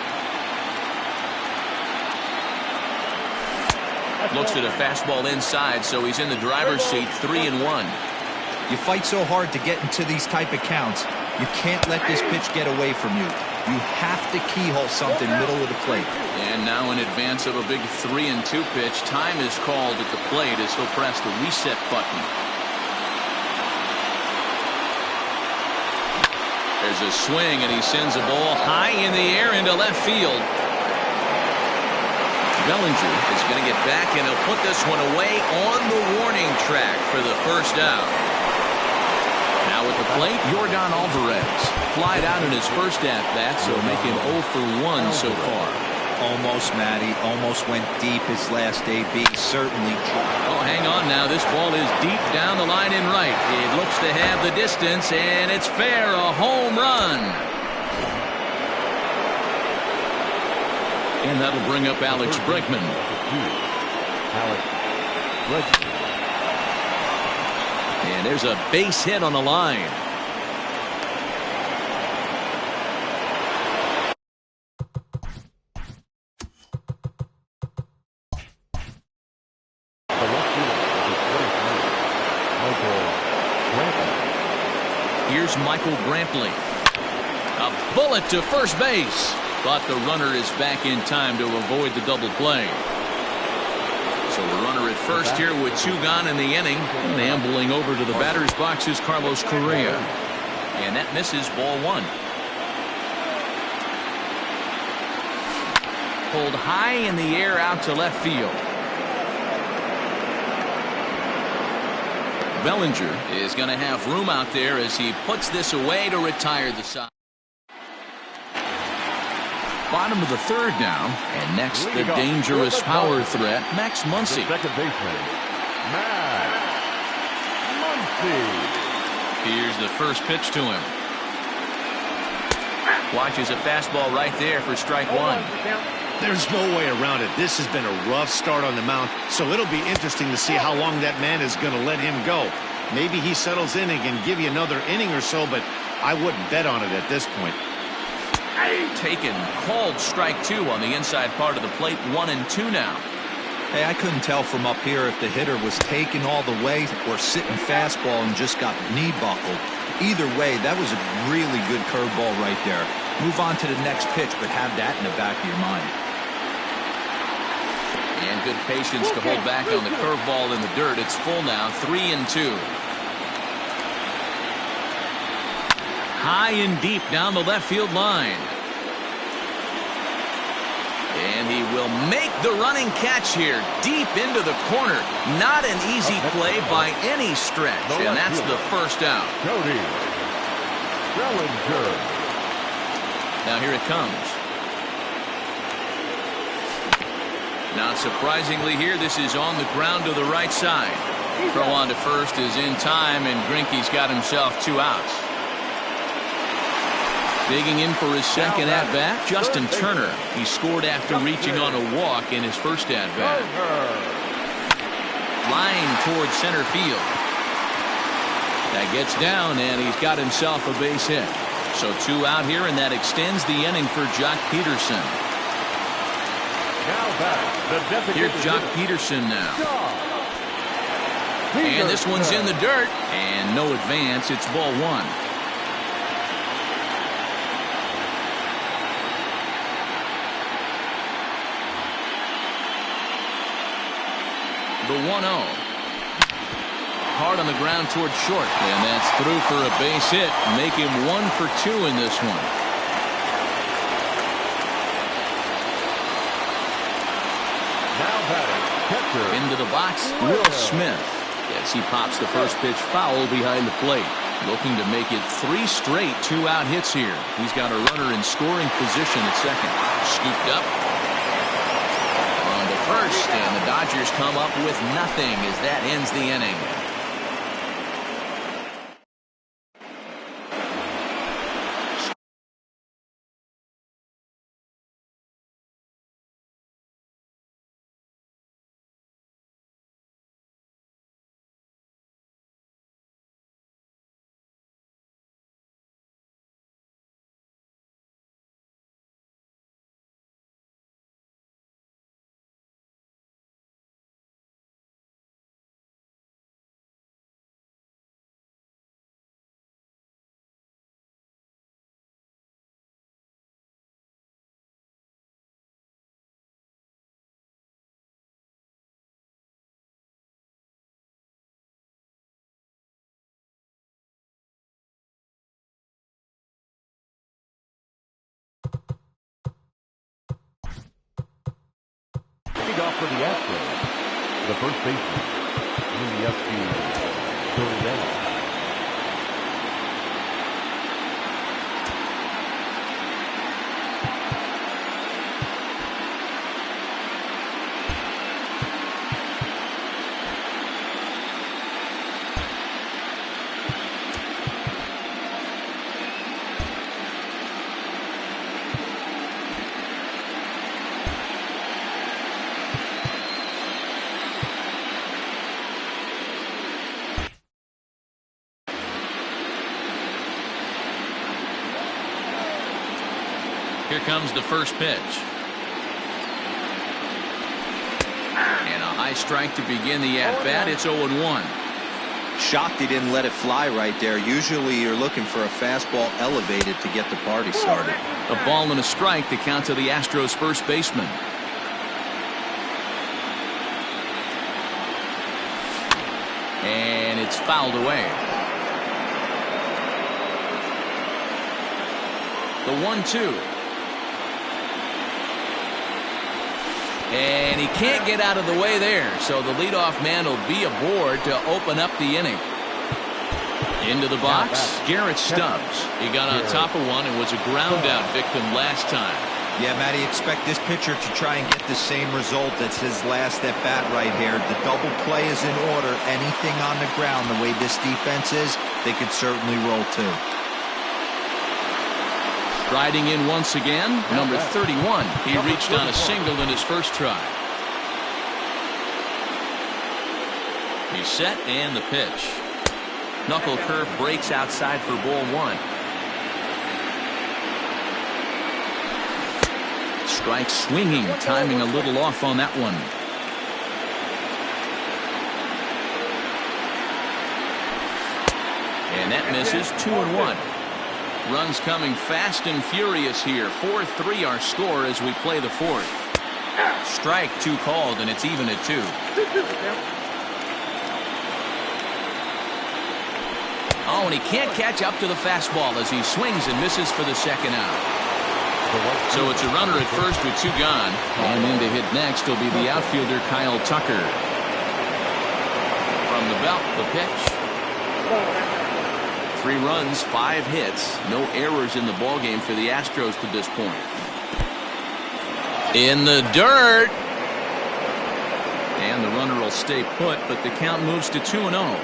Looks at a fastball inside, so he's in the driver's seat, 3-1. You fight so hard to get into these type of counts, you can't let this pitch get away from you. You have to keyhole something middle of the plate. And now in advance of a big 3-2 pitch, time is called at the plate as he'll press the reset button. There's a swing, and he sends a ball high in the air into left field. Bellinger is going to get back, and he'll put this one away on the warning track for the first out. Now at the plate, Yordan Alvarez flied out in his first at-bat, so make him 0 for 1 so far. Almost, Matty. Almost went deep his last AB. Certainly. Oh, hang on now. This ball is deep down the line in right. It looks to have the distance, and it's fair. A home run. And that'll bring up Alex Bregman. And there's a base hit on the line. Here's Michael Brantley. A bullet to first base. But the runner is back in time to avoid the double play. So the runner at first here with 2 gone in the inning. And ambling over to the batter's box is Carlos Correa. And that misses ball 1. Pulled high in the air out to left field. Bellinger is going to have room out there as he puts this away to retire the side. Bottom of the third now, and next the dangerous power threat, Max Muncy. Second baseman, Max Muncy. Here's the first pitch to him. Watches a fastball right there for strike 1. There's no way around it. This has been a rough start on the mound, so it'll be interesting to see how long that man is going to let him go. Maybe he settles in and can give you another inning or so, but I wouldn't bet on it at this point. Taken, called strike 2 on the inside part of the plate, 1-2 now. Hey, I couldn't tell from up here if the hitter was taken all the way or sitting fastball and just got knee buckled. Either way, that was a really good curveball right there. Move on to the next pitch, but have that in the back of your mind. And good patience to hold back on the curveball in the dirt. It's full now, 3-2. High and deep down the left field line. And he will make the running catch here, deep into the corner. Not an easy play by any stretch, and that's the first out. Cody Bellinger. Now here it comes. Not surprisingly here, this is on the ground to the right side. Throw on to first is in time, and Greinke's got himself 2 outs. Digging in for his second at-bat, Justin Turner. He scored after reaching on a walk in his first at-bat. Flying towards center field. That gets down, and he's got himself a base hit. So 2 out here, and that extends the inning for Jock Peterson. Now back, the Here's Jock Peterson now. And this one's in the dirt. And no advance. It's ball one. The 1-0. Hard on the ground towards short. And that's through for a base hit. Make him 1 for 2 in this one. Now batting, catcher. Into the box, Will Smith. Yes, he pops the first pitch foul behind the plate. Looking to make it 3 straight 2-out hits here. He's got a runner in scoring position at second. Scooped up on the first, and the Dodgers come up with nothing as that ends the inning. Off for the Astros, the first baseman, in the FG, Burnett. Here comes the first pitch. And a high strike to begin the at-bat. It's 0-1. Shocked he didn't let it fly right there. Usually you're looking for a fastball elevated to get the party started. A ball and a strike, the count to the Astros first baseman. And it's fouled away. The 1-2. And he can't get out of the way there, so the leadoff man will be aboard to open up the inning. Into the box, Garrett Stubbs. He got on top of one and was a ground-out victim last time. Yeah, Matty, expect this pitcher to try and get the same result as his last at-bat right here. The double play is in order. Anything on the ground, the way this defense is, they could certainly roll too. Riding in once again, number 31. He reached on a single in his first try. He's set and the pitch. Knuckle curve breaks outside for ball one. Strike swinging, timing a little off on that one. And that misses. 2-1. Runs coming fast and furious here. 4-3 our score as we play the fourth. Strike two called, and it's even at 2. Oh, and he can't catch up to the fastball as he swings and misses for the second out. So it's a runner at first with 2 gone. And in to hit next will be the outfielder Kyle Tucker. From the belt, the pitch. 3 runs, 5 hits, no errors in the ballgame for the Astros to this point. In the dirt. And the runner will stay put, but the count moves to 2-0.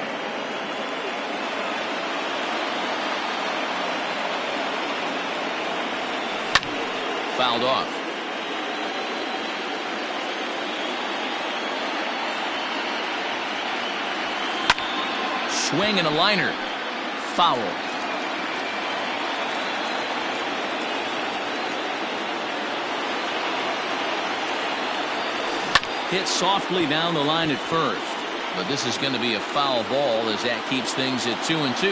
Fouled off. Swing and a liner. Foul. Hit softly down the line at first. But this is going to be a foul ball as that keeps things at 2-2.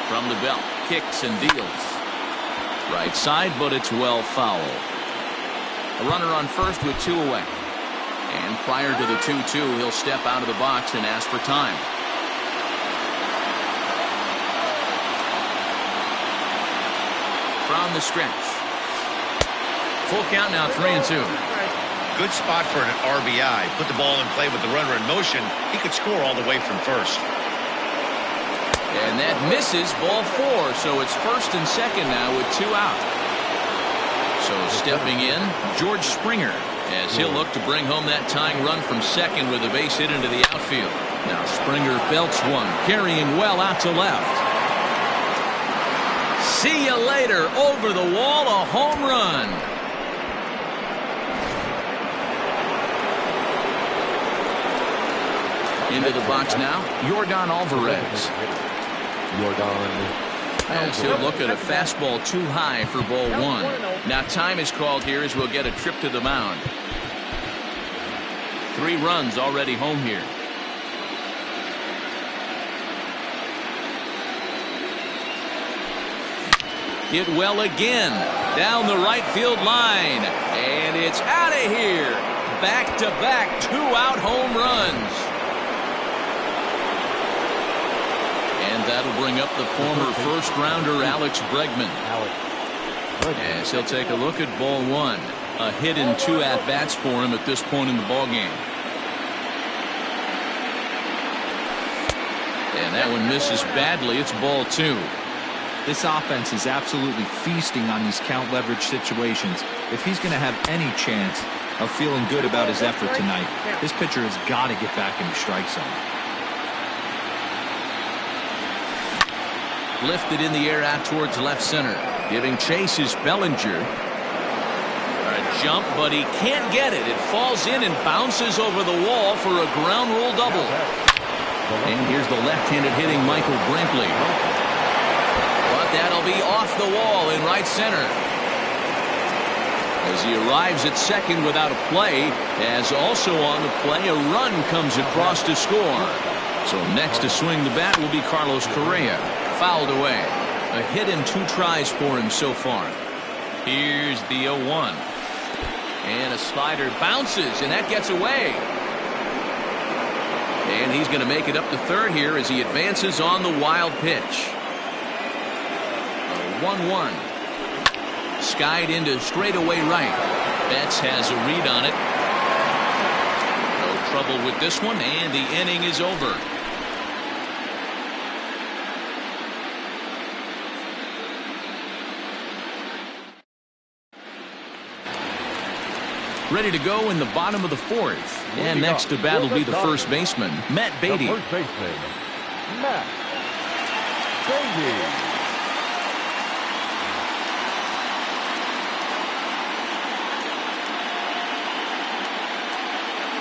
From the belt, kicks and deals. Right side, but it's well foul. A runner on first with 2 away. And prior to the 2-2, he'll step out of the box and ask for time. From the stretch. Full count now, 3-2. Good spot for an RBI. Put the ball in play with the runner in motion. He could score all the way from first. And that misses, ball 4. So it's first and second now with 2 out. So stepping in, George Springer, as he'll look to bring home that tying run from second with a base hit into the outfield. Now Springer belts one, carrying well out to left. See you later. Over the wall, a home run. Into the box now, Yordan Alvarez. As he'll look at a fastball too high for ball 1. Now time is called here as we'll get a trip to the mound. 3 runs already home here. Hit well again. Down the right field line. And it's out of here. Back-to-back 2-out home runs. And that'll bring up the former first-rounder Alex Bregman. As he'll take a look at ball 1. A hit in 2 at-bats for him at this point in the ballgame. And that one misses badly. It's ball 2. This offense is absolutely feasting on these count leverage situations. If he's going to have any chance of feeling good about his effort tonight, this pitcher has got to get back in the strike zone. Lifted in the air out towards left center. Giving chase is Bellinger. A jump, but he can't get it. It falls in and bounces over the wall for a ground rule double. And here's the left-handed hitting Michael Brinkley. But that'll be off the wall in right center. As he arrives at second without a play, as also on the play, a run comes across to score. So next to swing the bat will be Carlos Correa. Fouled away. A hit in 2 tries for him so far. Here's the 0-1. And a slider bounces, and that gets away. And he's going to make it up to third here as he advances on the wild pitch. A 1-1. Skied into straightaway right. Betts has a read on it. No trouble with this one, and the inning is over. Ready to go in the bottom of the 4th. And next to bat will be the first baseman, Matt Beatty. First baseman, Matt Beatty.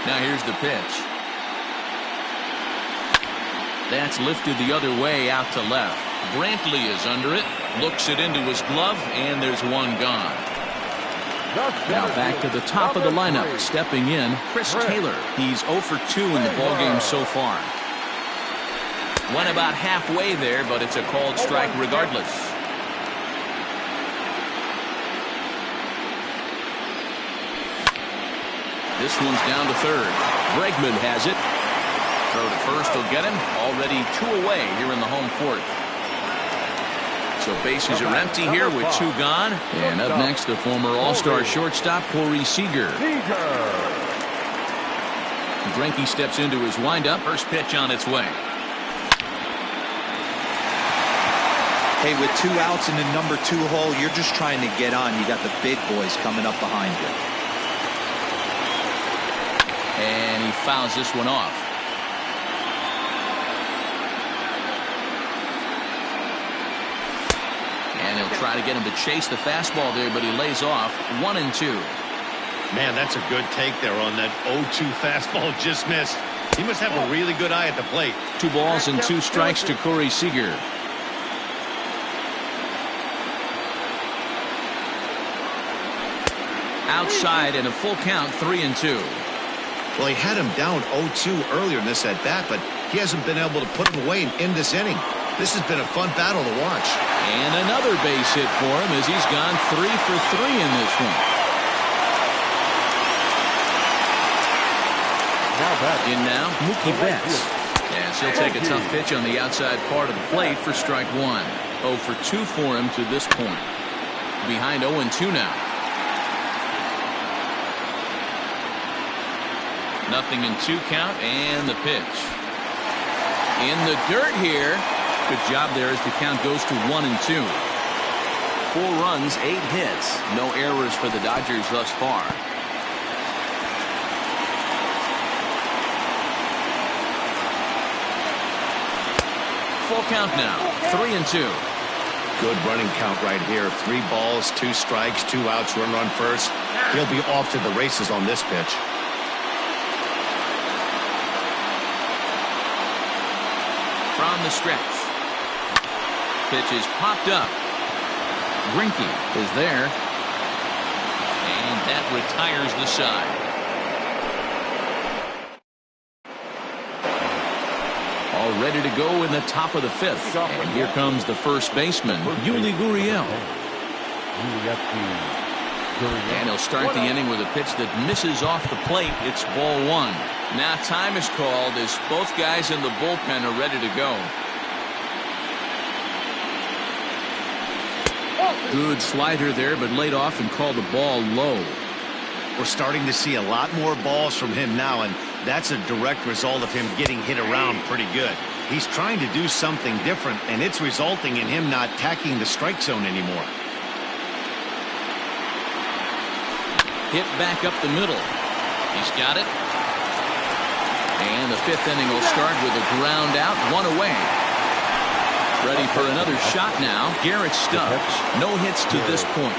Now here's the pitch. That's lifted the other way out to left. Brantley is under it. Looks it into his glove, and there's one gone. Now back to the top of the lineup. Stepping in, Chris Taylor. He's 0 for 2 in the ballgame so far. Went about halfway there, but it's a called strike regardless. This one's down to third. Bregman has it. Throw to first will get him. Already 2 away here in the home 4th. So bases are empty here with 2 gone. And up next, the former All-Star shortstop, Corey Seager. Greinke steps into his windup. First pitch on its way. Hey, with 2 outs in the number 2 hole, you're just trying to get on. You got the big boys coming up behind you. And he fouls this one off. And he'll try to get him to chase the fastball there, but he lays off. 1-2. Man, that's a good take there on that 0-2 fastball just missed. He must have a really good eye at the plate. 2 balls and 2 strikes to Corey Seager. Outside and a full count, 3-2. Well, he had him down 0-2 earlier in this at-bat, but he hasn't been able to put him away in this inning. This has been a fun battle to watch. And another base hit for him as he's gone 3 for 3 in this one. In now, Mookie Betts. Yes, he'll take a tough pitch on the outside part of the plate for strike one. 0 for 2 for him to this point. Behind 0-2 now. Nothing in 2 count and the pitch. In the dirt here. Good job there as the count goes to 1-2. 4 runs, 8 hits. No errors for the Dodgers thus far. Full count now. 3-2. Good running count right here. 3 balls, 2 strikes, 2 outs, runner on first. He'll be off to the races on this pitch. From the stretch. Pitch is popped up. Greinke is there. And that retires the side. All ready to go in the top of the 5th. And here comes the first baseman, Yuli Gurriel. And he'll start the inning with a pitch that misses off the plate. It's ball 1. Now time is called as both guys in the bullpen are ready to go. Good slider there, but laid off and called the ball low. We're starting to see a lot more balls from him now, and that's a direct result of him getting hit around pretty good. He's trying to do something different, and it's resulting in him not tacking the strike zone anymore. Hit back up the middle. He's got it. And the 5th inning will start with a ground out, 1 away. Ready for another shot now. Garrett Stubbs. No hits to this point.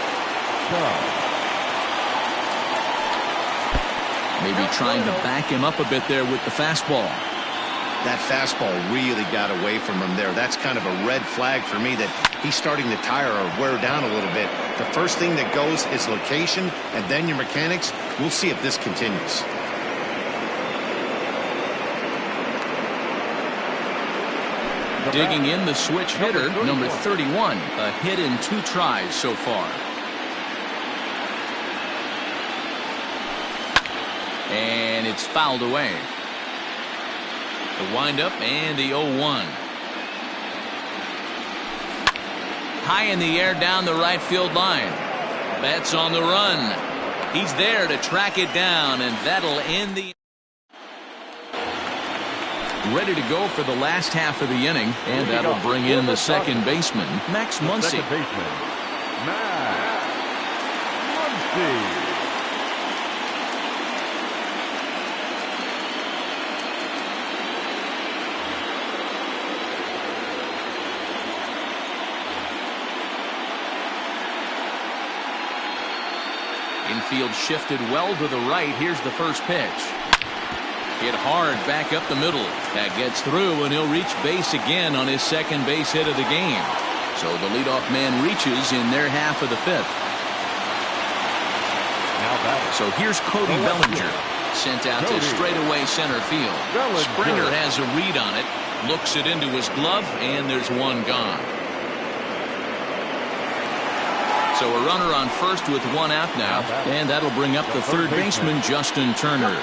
Maybe trying to back him up a bit there with the fastball. That fastball really got away from him there. That's kind of a red flag for me that he's starting to tire or wear down a little bit. The first thing that goes is location and then your mechanics. We'll see if this continues. Digging in the switch hitter, number 31. A hit in 2 tries so far. And it's fouled away. The windup and the 0-1. High in the air down the right field line. Betts on the run. He's there to track it down, and that'll end the. Ready to go for the last half of the inning, and that'll bring in the second baseman, Max Muncy. Second baseman, Max Muncy. Infield shifted well to the right. Here's the first pitch. Hit hard back up the middle. That gets through, and he'll reach base again on his second base hit of the game. So the leadoff man reaches in their half of the 5th. So here's Cody Bellinger. Sent out to straightaway center field. Springer has a read on it. Looks it into his glove, and there's one gone. So a runner on first with 1 out now, and that'll bring up the third baseman, Justin Turner.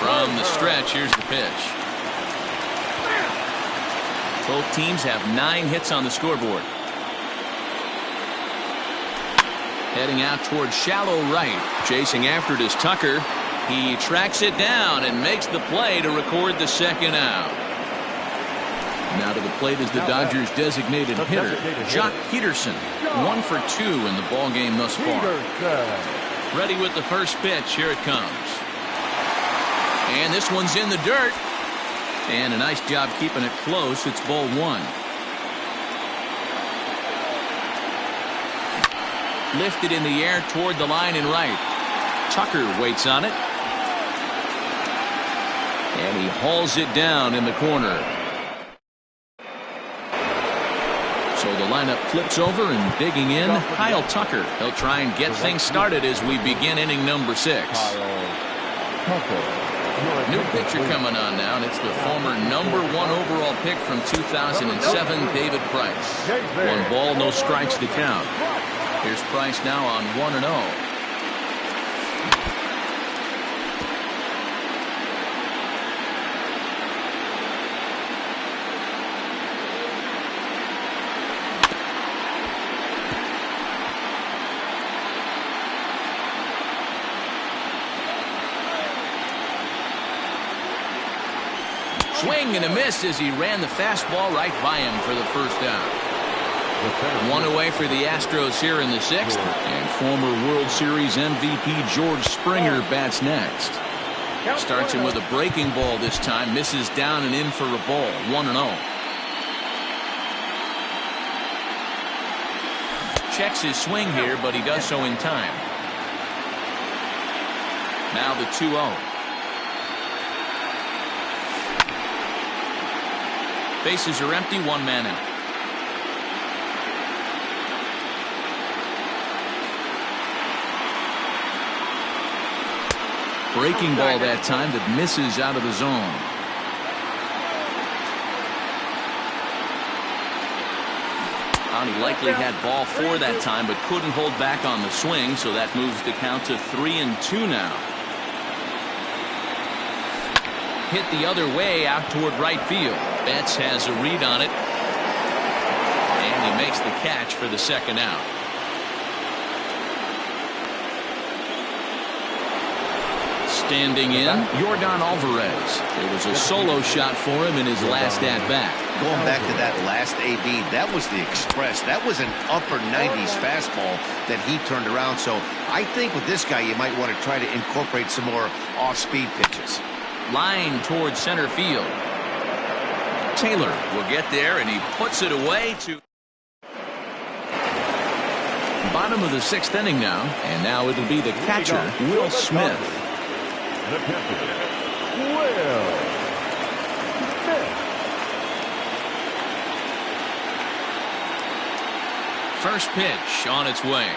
From the stretch, here's the pitch. Both teams have 9 hits on the scoreboard. Heading out towards shallow right. Chasing after it is Tucker. He tracks it down and makes the play to record the second out. Now to the plate is the Dodgers' designated hitter, Jock Peterson. 1 for 2 in the ballgame thus far. Ready with the first pitch. Here it comes. And this one's in the dirt. And a nice job keeping it close. It's ball 1. Lifted in the air toward the line and right. Tucker waits on it. And he hauls it down in the corner. So the lineup flips over, and digging in, Kyle Tucker. He'll try and get things started as we begin inning number 6. New pitcher coming on now, and it's the former #1 overall pick from 2007, David Price. 1 ball, no strikes to count. Here's Price now on 1-0. Swing and a miss as he ran the fastball right by him for the first down. 1 away for the Astros here in the 6th. And former World Series MVP George Springer bats next. Starts him with a breaking ball this time. Misses down and in for a ball. 1-0. Checks his swing here, but he does so in time. Now the 2-0. Bases are empty, 1 man out. Breaking ball that time that misses out of the zone. He likely had ball 4 that time, but couldn't hold back on the swing, so that moves the count to 3-2 now. Hit the other way out toward right field. Betts has a read on it, and he makes the catch for the 2nd out. Standing in, Yordan Alvarez. It was a solo shot for him in his last at-bat. Going back to that last AB, that was the express. That was an upper 90s fastball that he turned around. So I think with this guy, you might want to try to incorporate some more off-speed pitches. Line towards center field. Taylor will get there, and he puts it away to bottom of the 6th inning now, and now it'll be the catcher, Will Smith. The catcher, Will Smith. First pitch on its way.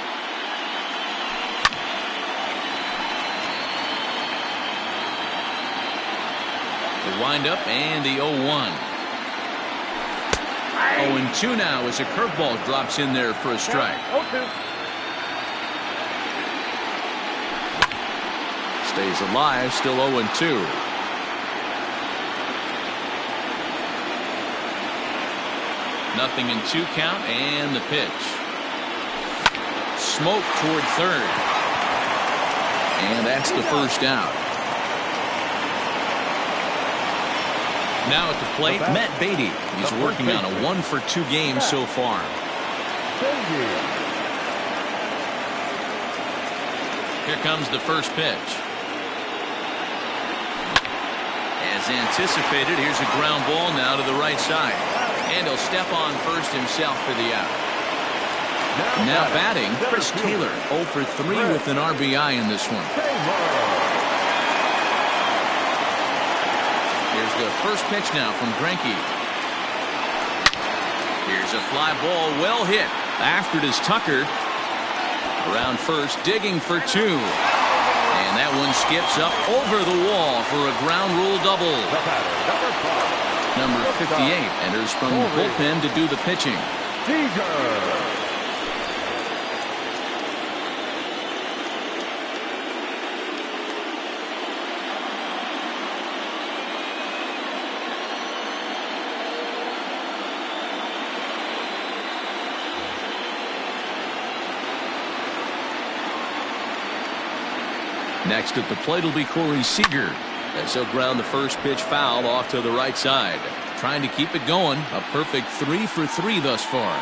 The windup and the 0-1. 0-2 now as a curveball drops in there for a strike. 0-2. Stays alive, still 0-2. Nothing in 2 count, and the pitch. Smoke toward 3rd. And that's the first out. Now at the plate, Matt Beatty. He's working on a 1-for-2 game so far. Here comes the first pitch. As anticipated, here's a ground ball now to the right side. And he'll step on first himself for the out. Now batting, Chris Taylor, 0-for-3 with an RBI in this one. Here's the first pitch now from Greinke. Here's a fly ball, well hit. After it is Tucker. Around first, digging for 2. And that one skips up over the wall for a ground rule double. Number 58 enters from the bullpen to do the pitching. Next at the plate will be Corey Seager, as he'll ground the first pitch foul off to the right side. Trying to keep it going. A perfect 3-for-3 thus far.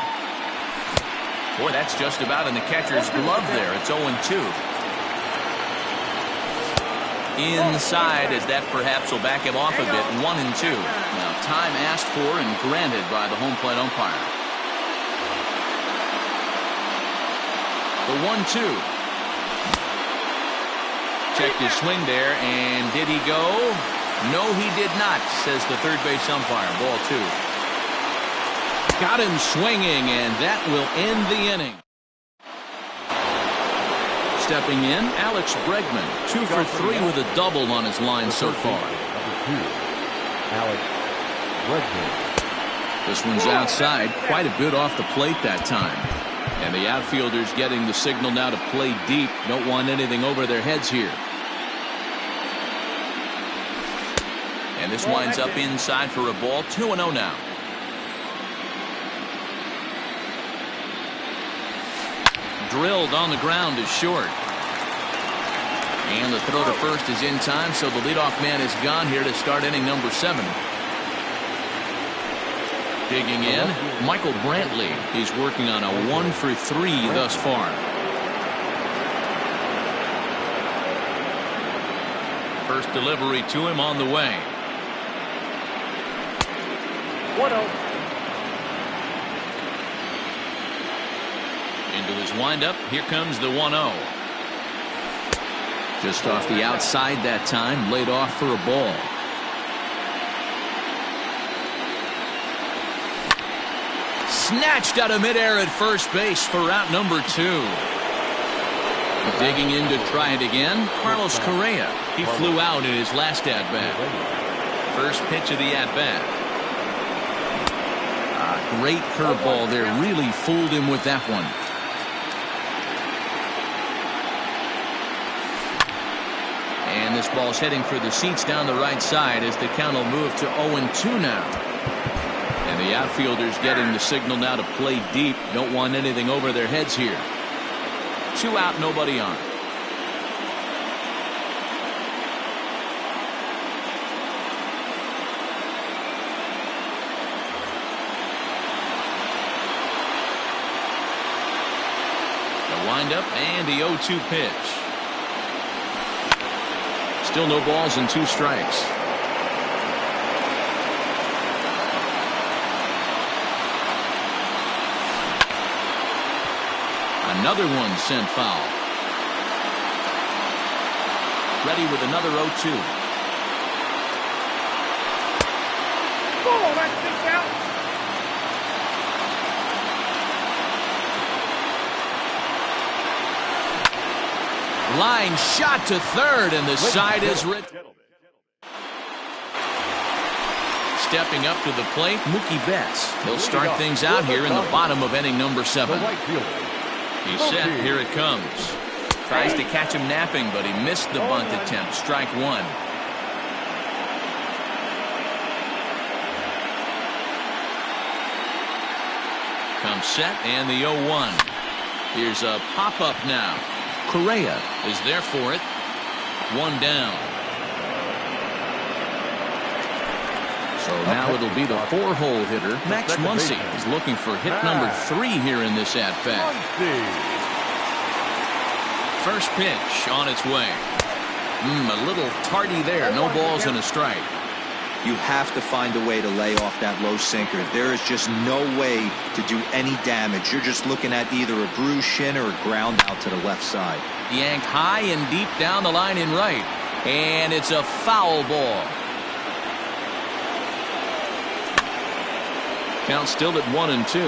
Boy, that's just about in the catcher's glove there. It's 0-2. Inside, as that perhaps will back him off a bit. 1-2. Now time asked for and granted by the home plate umpire. The 1-2. Checked his swing there, and did he go? No, he did not, says the third base umpire. Ball 2. Got him swinging, and that will end the inning. stepping in, Alex Bregman, 2 for 3 with a double on his line so far. Number 2, Alex Bregman. This one's outside, quite a bit off the plate that time. And the outfielders getting the signal now to play deep. Don't want anything over their heads here. And this winds up inside for a ball. 2-0 now. Drilled on the ground is short. And the throw to first is in time, so the leadoff man is gone here to start inning number 7. Digging in, Michael Brantley. He's working on a 1 for 3 thus far. First delivery to him on the way. 1-0. Into his windup. Here comes the 1-0. Just off the outside that time. Laid off for a ball. Snatched out of midair at first base for out number 2. Digging in to try it again. Carlos Correa. He flew out in his last at-bat. First pitch of the at-bat. Great curveball there. Really fooled him with that one. And this ball's heading for the seats down the right side as the count will move to 0-2 now. And the outfielders getting the signal now to play deep. Don't want anything over their heads here. 2 out, nobody on. The windup and the 0-2 pitch. Still no balls and 2 strikes. Another one sent foul. Ready with another 0-2. Oh, that's kicked out. Line shot to third, and the side is written. Stepping up to the plate, Mookie Betts. He'll start things out here in the bottom of inning number 7. He's set. Here it comes. Tries to catch him napping, but he missed the bunt attempt. Strike 1. Comes set, and the 0-1. Here's a pop-up now. Correa is there for it. 1 down. So now it'll be the 4-hole hitter. Max Muncy is looking for hit number 3 here in this at-bat. First pitch on its way. A little tardy there. No balls and a strike. You have to find a way to lay off that low sinker. There is just no way to do any damage. You're just looking at either a bruised shin or a ground out to the left side. Yanked high and deep down the line in right. And it's a foul ball. Count still at 1-2.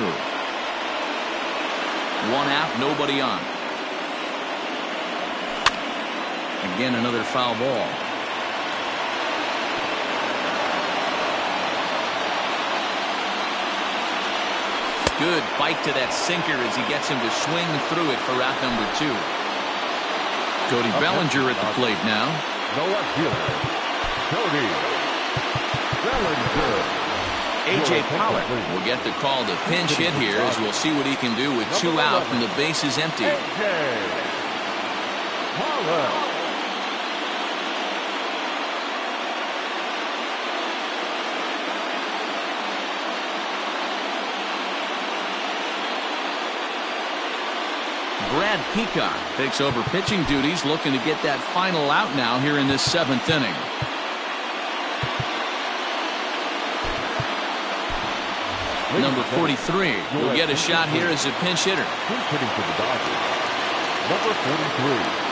1 out, nobody on. Again, another foul ball. Good bite to that sinker as he gets him to swing through it for out number 2. Cody Bellinger at the plate now. The left fielder, Cody Bellinger. A.J. Pollock will get the call to pinch hit here as we'll see what he can do with 2 out and the base is empty. A.J. Pollock. Brad Peacock takes over pitching duties, looking to get that final out now here in this 7th inning. Number 43 will get a shot here as a pinch hitter. Who's hitting for the Dodgers? Number 43.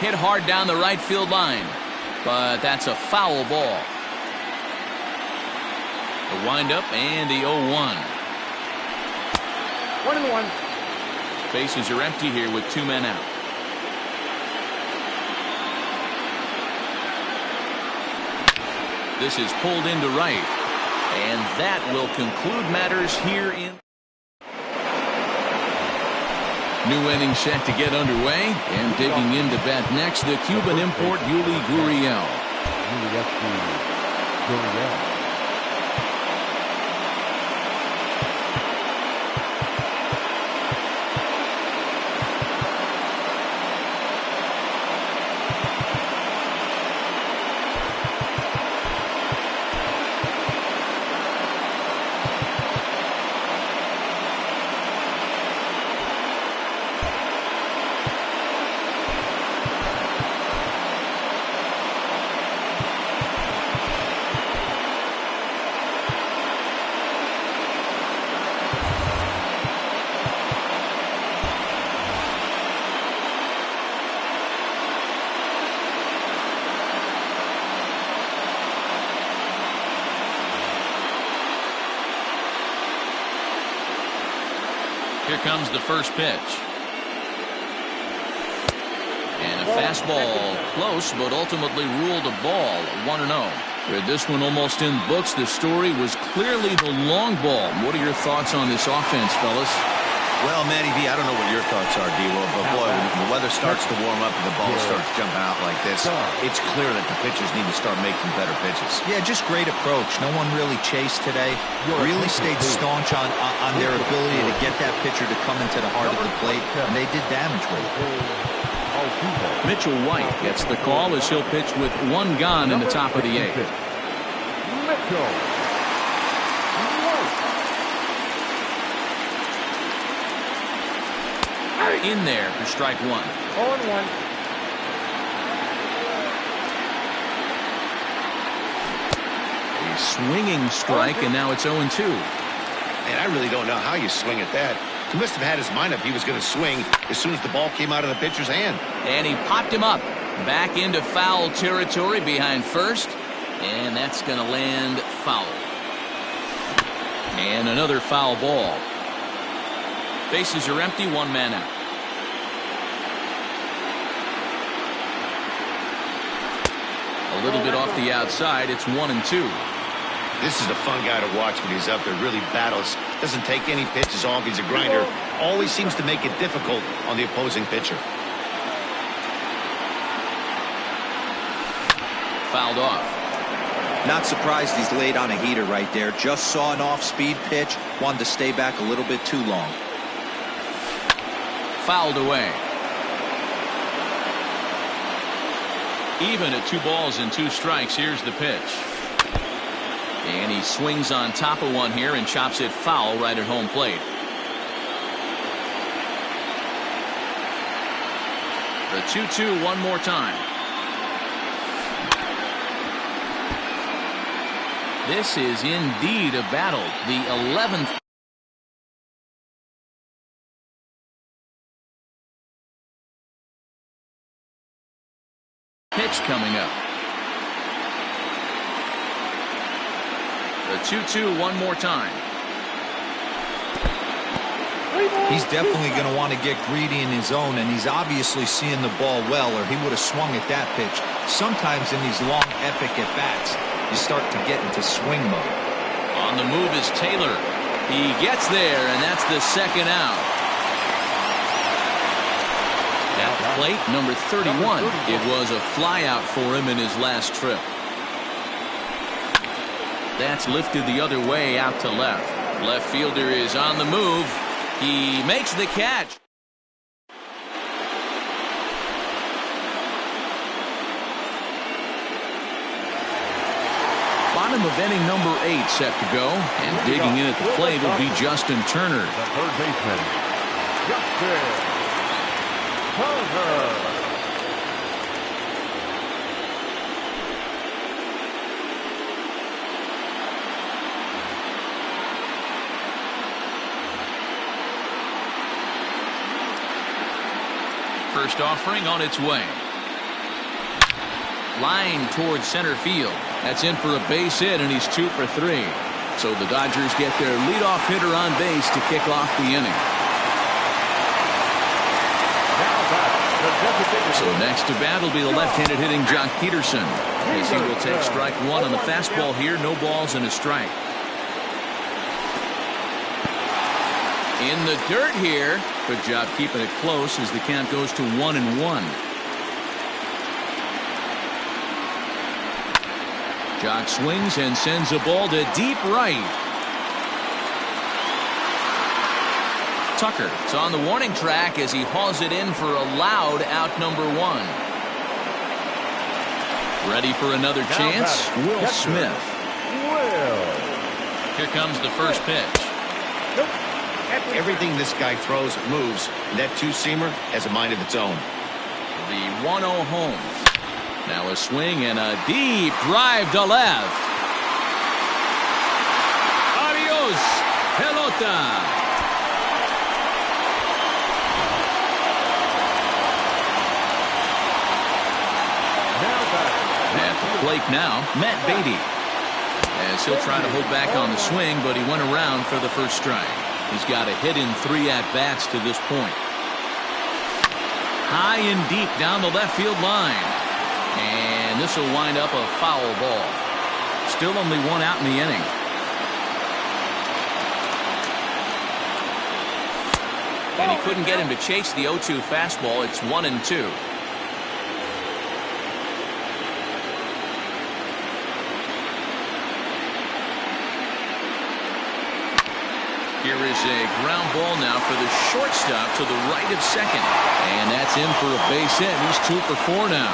Hit hard down the right field line, but that's a foul ball. The windup and the 0-1. 1-1. Bases are empty here with 2 men out. This is pulled into right, and that will conclude matters here in. New inning set to get underway, and digging in to bat next, the Cuban import Yuli Gurriel. Here comes the first pitch. And a fastball close, but ultimately ruled a ball. 1-0. With this one almost in books, the story was clearly the long ball. What are your thoughts on this offense, fellas? Well, Matty V, I don't know what your thoughts are, D-Roll, but boy, when the weather starts to warm up and the ball starts jumping out like this, it's clear that the pitchers need to start making better pitches. Yeah, just great approach. No one really chased today. Really stayed staunch on their ability to get that pitcher to come into the heart of the plate, and they did damage with it. Mitchell White gets the call as he'll pitch with 1 gone in the top of the 8th. Mitchell. In there for strike 1. 0-1. A swinging strike, and now it's 0-2. And I really don't know how you swing at that. He must have had his mind up he was going to swing as soon as the ball came out of the pitcher's hand. And he popped him up. Back into foul territory behind first. And that's going to land foul. And another foul ball. Bases are empty, 1 man out. A little bit off the outside. It's 1-2. This is a fun guy to watch when he's up there. Really battles. Doesn't take any pitches off. He's a grinder. Always seems to make it difficult on the opposing pitcher. Fouled off. Not surprised he's laid on a heater right there. Just saw an off-speed pitch. Wanted to stay back a little bit too long. Fouled away. Even at 2 balls and 2 strikes. Here's the pitch. And he swings on top of one here and chops it foul right at home plate. The 2-2 one more time. This is indeed a battle. The 11th. Pitch coming up. The 2-2 one more time. He's definitely going to want to get greedy in his zone, and he's obviously seeing the ball well, or he would have swung at that pitch. Sometimes in these long, epic at-bats, you start to get into swing mode. On the move is Taylor. He gets there, and that's the 2nd out. At the plate, number 31. It was a flyout for him in his last trip. That's lifted the other way out to left. Left fielder is on the move. He makes the catch. Bottom of inning number 8 set to go. And digging in at the plate will be Justin Turner. The third baseman, Justin Turner. First offering on its way. line towards center field. That's in for a base hit, and he's 2 for 3. So the Dodgers get their leadoff hitter on base to kick off the inning. So next to bat will be the left-handed hitting Jock Peterson, as he will take strike 1 on the fastball here. No balls and a strike. In the dirt here. Good job keeping it close as the count goes to 1-1. Jock swings and sends a ball to deep right. Tucker is on the warning track as he hauls it in for a loud out number 1. Ready for another chance? Will Smith. Here comes the first pitch. Everything this guy throws moves, and that two-seamer has a mind of its own. The 1-0 home. Now a swing and a deep drive to left. Adios, pelota. At the plate now, Matt Beatty. As he'll try to hold back on the swing, but he went around for the first strike. He's got a hit in 3 at-bats to this point. High and deep down the left field line. And this will wind up a foul ball. Still only 1 out in the inning. And he couldn't get him to chase the 0-2 fastball. It's 1-2. Here is a ground ball now for the shortstop to the right of second. And that's in for a base hit. He's 2 for 4 now.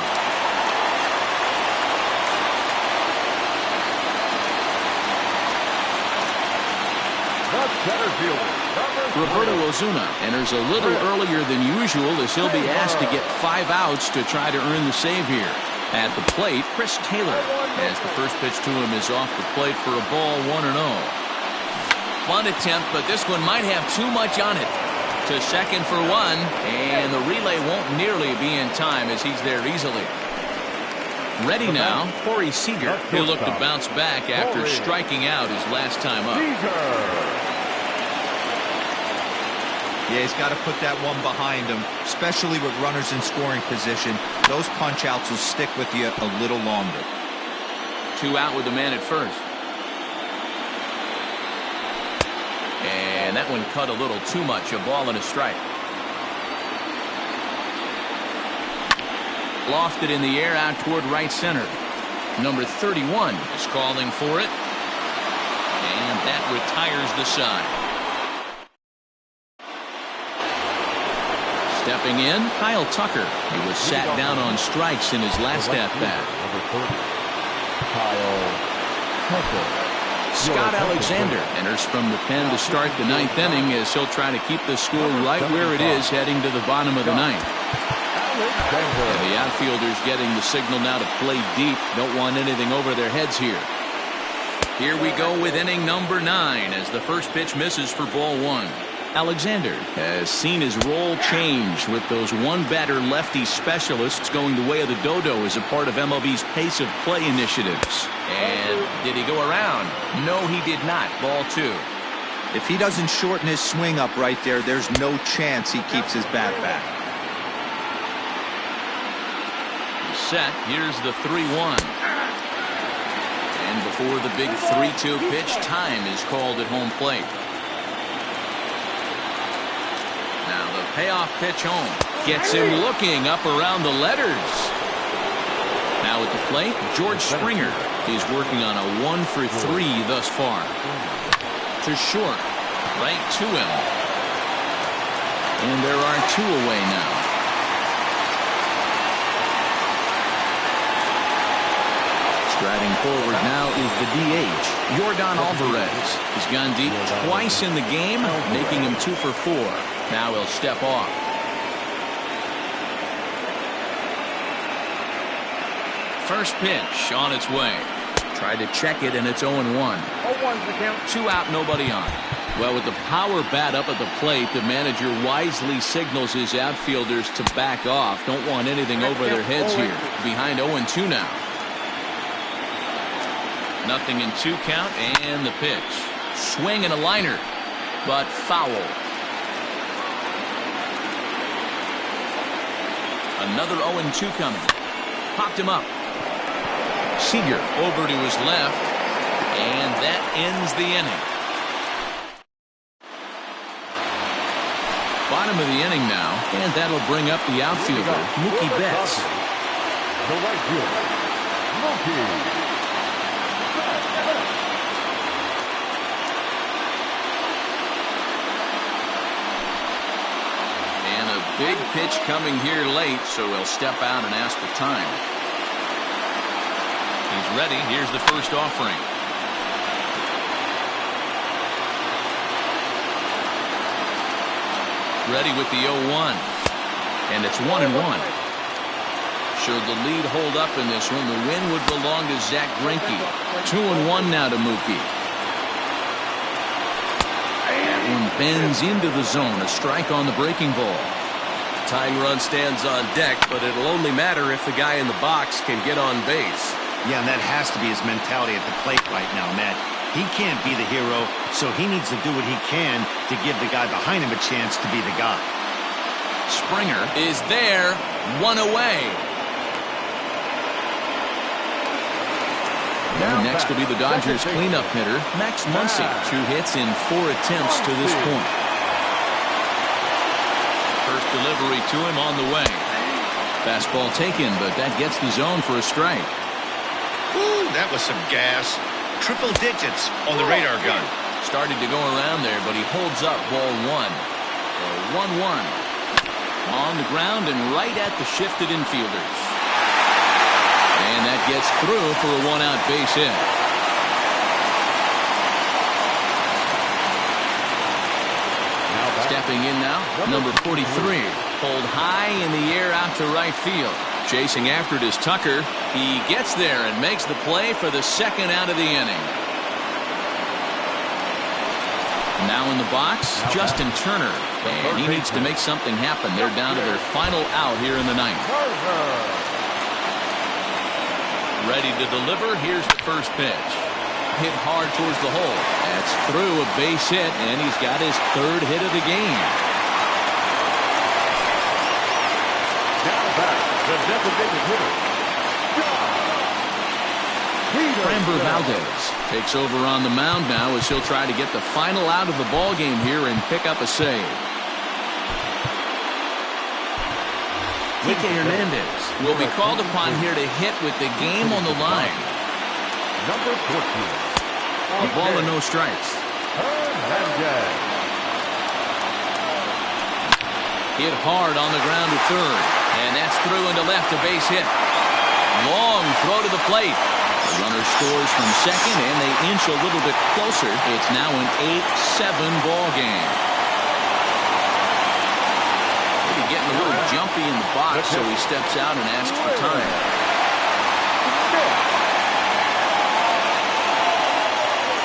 Roberto Ozuna enters a little earlier than usual as he'll be asked to get 5 outs to try to earn the save here. At the plate, Chris Taylor, as the first pitch to him is off the plate for a ball, 1-0. Bunt attempt, but this one might have too much on it. To second for 1, and the relay won't nearly be in time as he's there easily. Ready now, Corey Seager. He'll look to bounce back after striking out his last time up. Yeah, he's got to put that one behind him, especially with runners in scoring position. Those punch-outs will stick with you a little longer. 2 out with the man at first. And that one cut a little too much. A ball and a strike. Lofted in the air out toward right center. Number 31 is calling for it. And that retires the side. Stepping in, Kyle Tucker. He was sat down on strikes in his last at-bat. Kyle Tucker. Scott Alexander enters from the pen to start the 9th inning as he'll try to keep the score right where it is heading to the bottom of the 9th. And the outfielders getting the signal now to play deep. Don't want anything over their heads here. Here we go with inning number 9 as the first pitch misses for ball 1. Alexander has seen his role change with those one-batter lefty specialists going the way of the dodo as a part of MLB's pace of play initiatives. And did he go around? No, he did not. Ball 2. If he doesn't shorten his swing up right there, there's no chance he keeps his bat back. Set. Here's the 3-1. And before the big 3-2 pitch, time is called at home plate. Now the payoff pitch home. Gets him looking up around the letters. Now at the plate, George Springer is working on a 1-for-3 thus far. To short. Right to him. And there are 2 away now. Striding forward now is the DH, Yordan Alvarez. He's gone deep twice in the game, making him 2 for 4. Now he'll step off. First pitch on its way. Tried to check it, and it's 0-1. 2 out, nobody on. Well, with the power bat up at the plate, the manager wisely signals his outfielders to back off. Don't want anything over their heads here. Behind 0-2 now. 0-2 count, and the pitch. Swing and a liner, but foul. Another 0-2 coming. Popped him up. Seager over to his left, and that ends the inning. Bottom of the inning now, and that'll bring up the outfielder, Mookie Betts. The right fielder, Mookie. Big pitch coming here late, so he'll step out and ask for time. He's ready. Here's the first offering. Ready with the 0-1. And it's 1-1. Should the lead hold up in this one, the win would belong to Zach Greinke. 2-1 now to Mookie. That one bends into the zone. A strike on the breaking ball. Tying run stands on deck, but it'll only matter if the guy in the box can get on base. Yeah, and that has to be his mentality at the plate right now, Matt. He can't be the hero, so he needs to do what he can to give the guy behind him a chance to be the guy. Springer is there, one away. And next will be the Dodgers cleanup hitter, Max Muncy. 2 hits in 4 attempts to this point. First delivery to him on the way. Fastball taken, but that gets the zone for a strike. Ooh, that was some gas. Triple digits on the radar gun. Started to go around there, but he holds up ball 1. 1-1. On the ground and right at the shifted infielders. And that gets through for a 1-out base hit. Stepping in now, number 43. Pulled high in the air out to right field. Chasing after it is Tucker. He gets there and makes the play for the second out of the inning. Now in the box, Justin Turner. And he needs to make something happen. They're down to their final out here in the ninth. Ready to deliver. Here's the first pitch. Hit hard towards the hole. That's through a base hit, and he's got his 3rd hit of the game. Now back, the designated hitter, Framber Valdez takes over on the mound now as he'll try to get the final out of the ball game here and pick up a save. Kike Hernandez will be called upon here to hit with the game on the line. number 14. A ball and no strikes. Hit hard on the ground to third. And that's through into left, a base hit. Long throw to the plate. The runner scores from second, and they inch a little bit closer. It's now an 8-7 ball game. Maybe getting a little jumpy in the box, so he steps out and asks for time.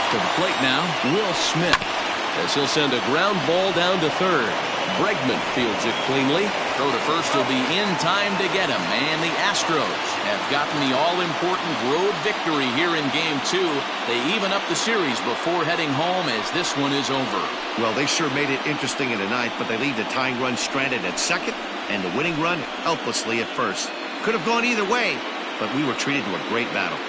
To the plate now, Will Smith, as he'll send a ground ball down to third. Bregman fields it cleanly. Throw to first will be in time to get him. And the Astros have gotten the all-important road victory here in Game 2. They even up the series before heading home as this one is over. Well, they sure made it interesting in the ninth, but they leave the tying run stranded at second and the winning run helplessly at first. Could have gone either way, but we were treated to a great battle.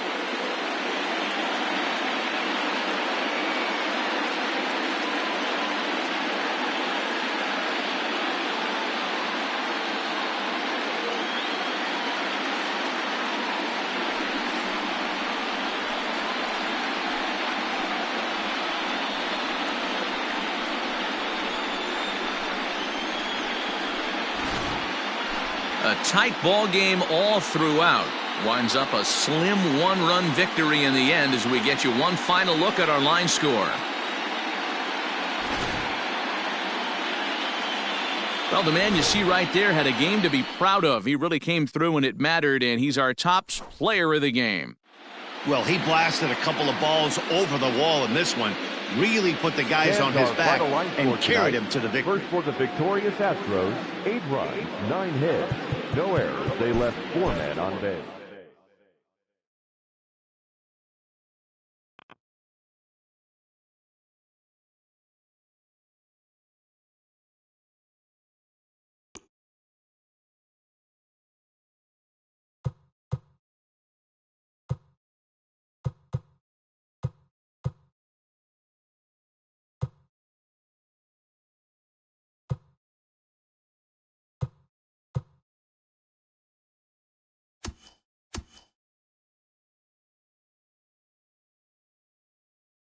A tight ball game all throughout. Winds up a slim 1-run victory in the end as we get you one final look at our line score. Well, the man you see right there had a game to be proud of. He really came through when it mattered, and he's our top player of the game. Well, he blasted a couple of balls over the wall in this one. really put the guys on his back and carried him to the victory. First for the victorious Astros, 8 runs, 9 hits, no errors. They left 4 men on base.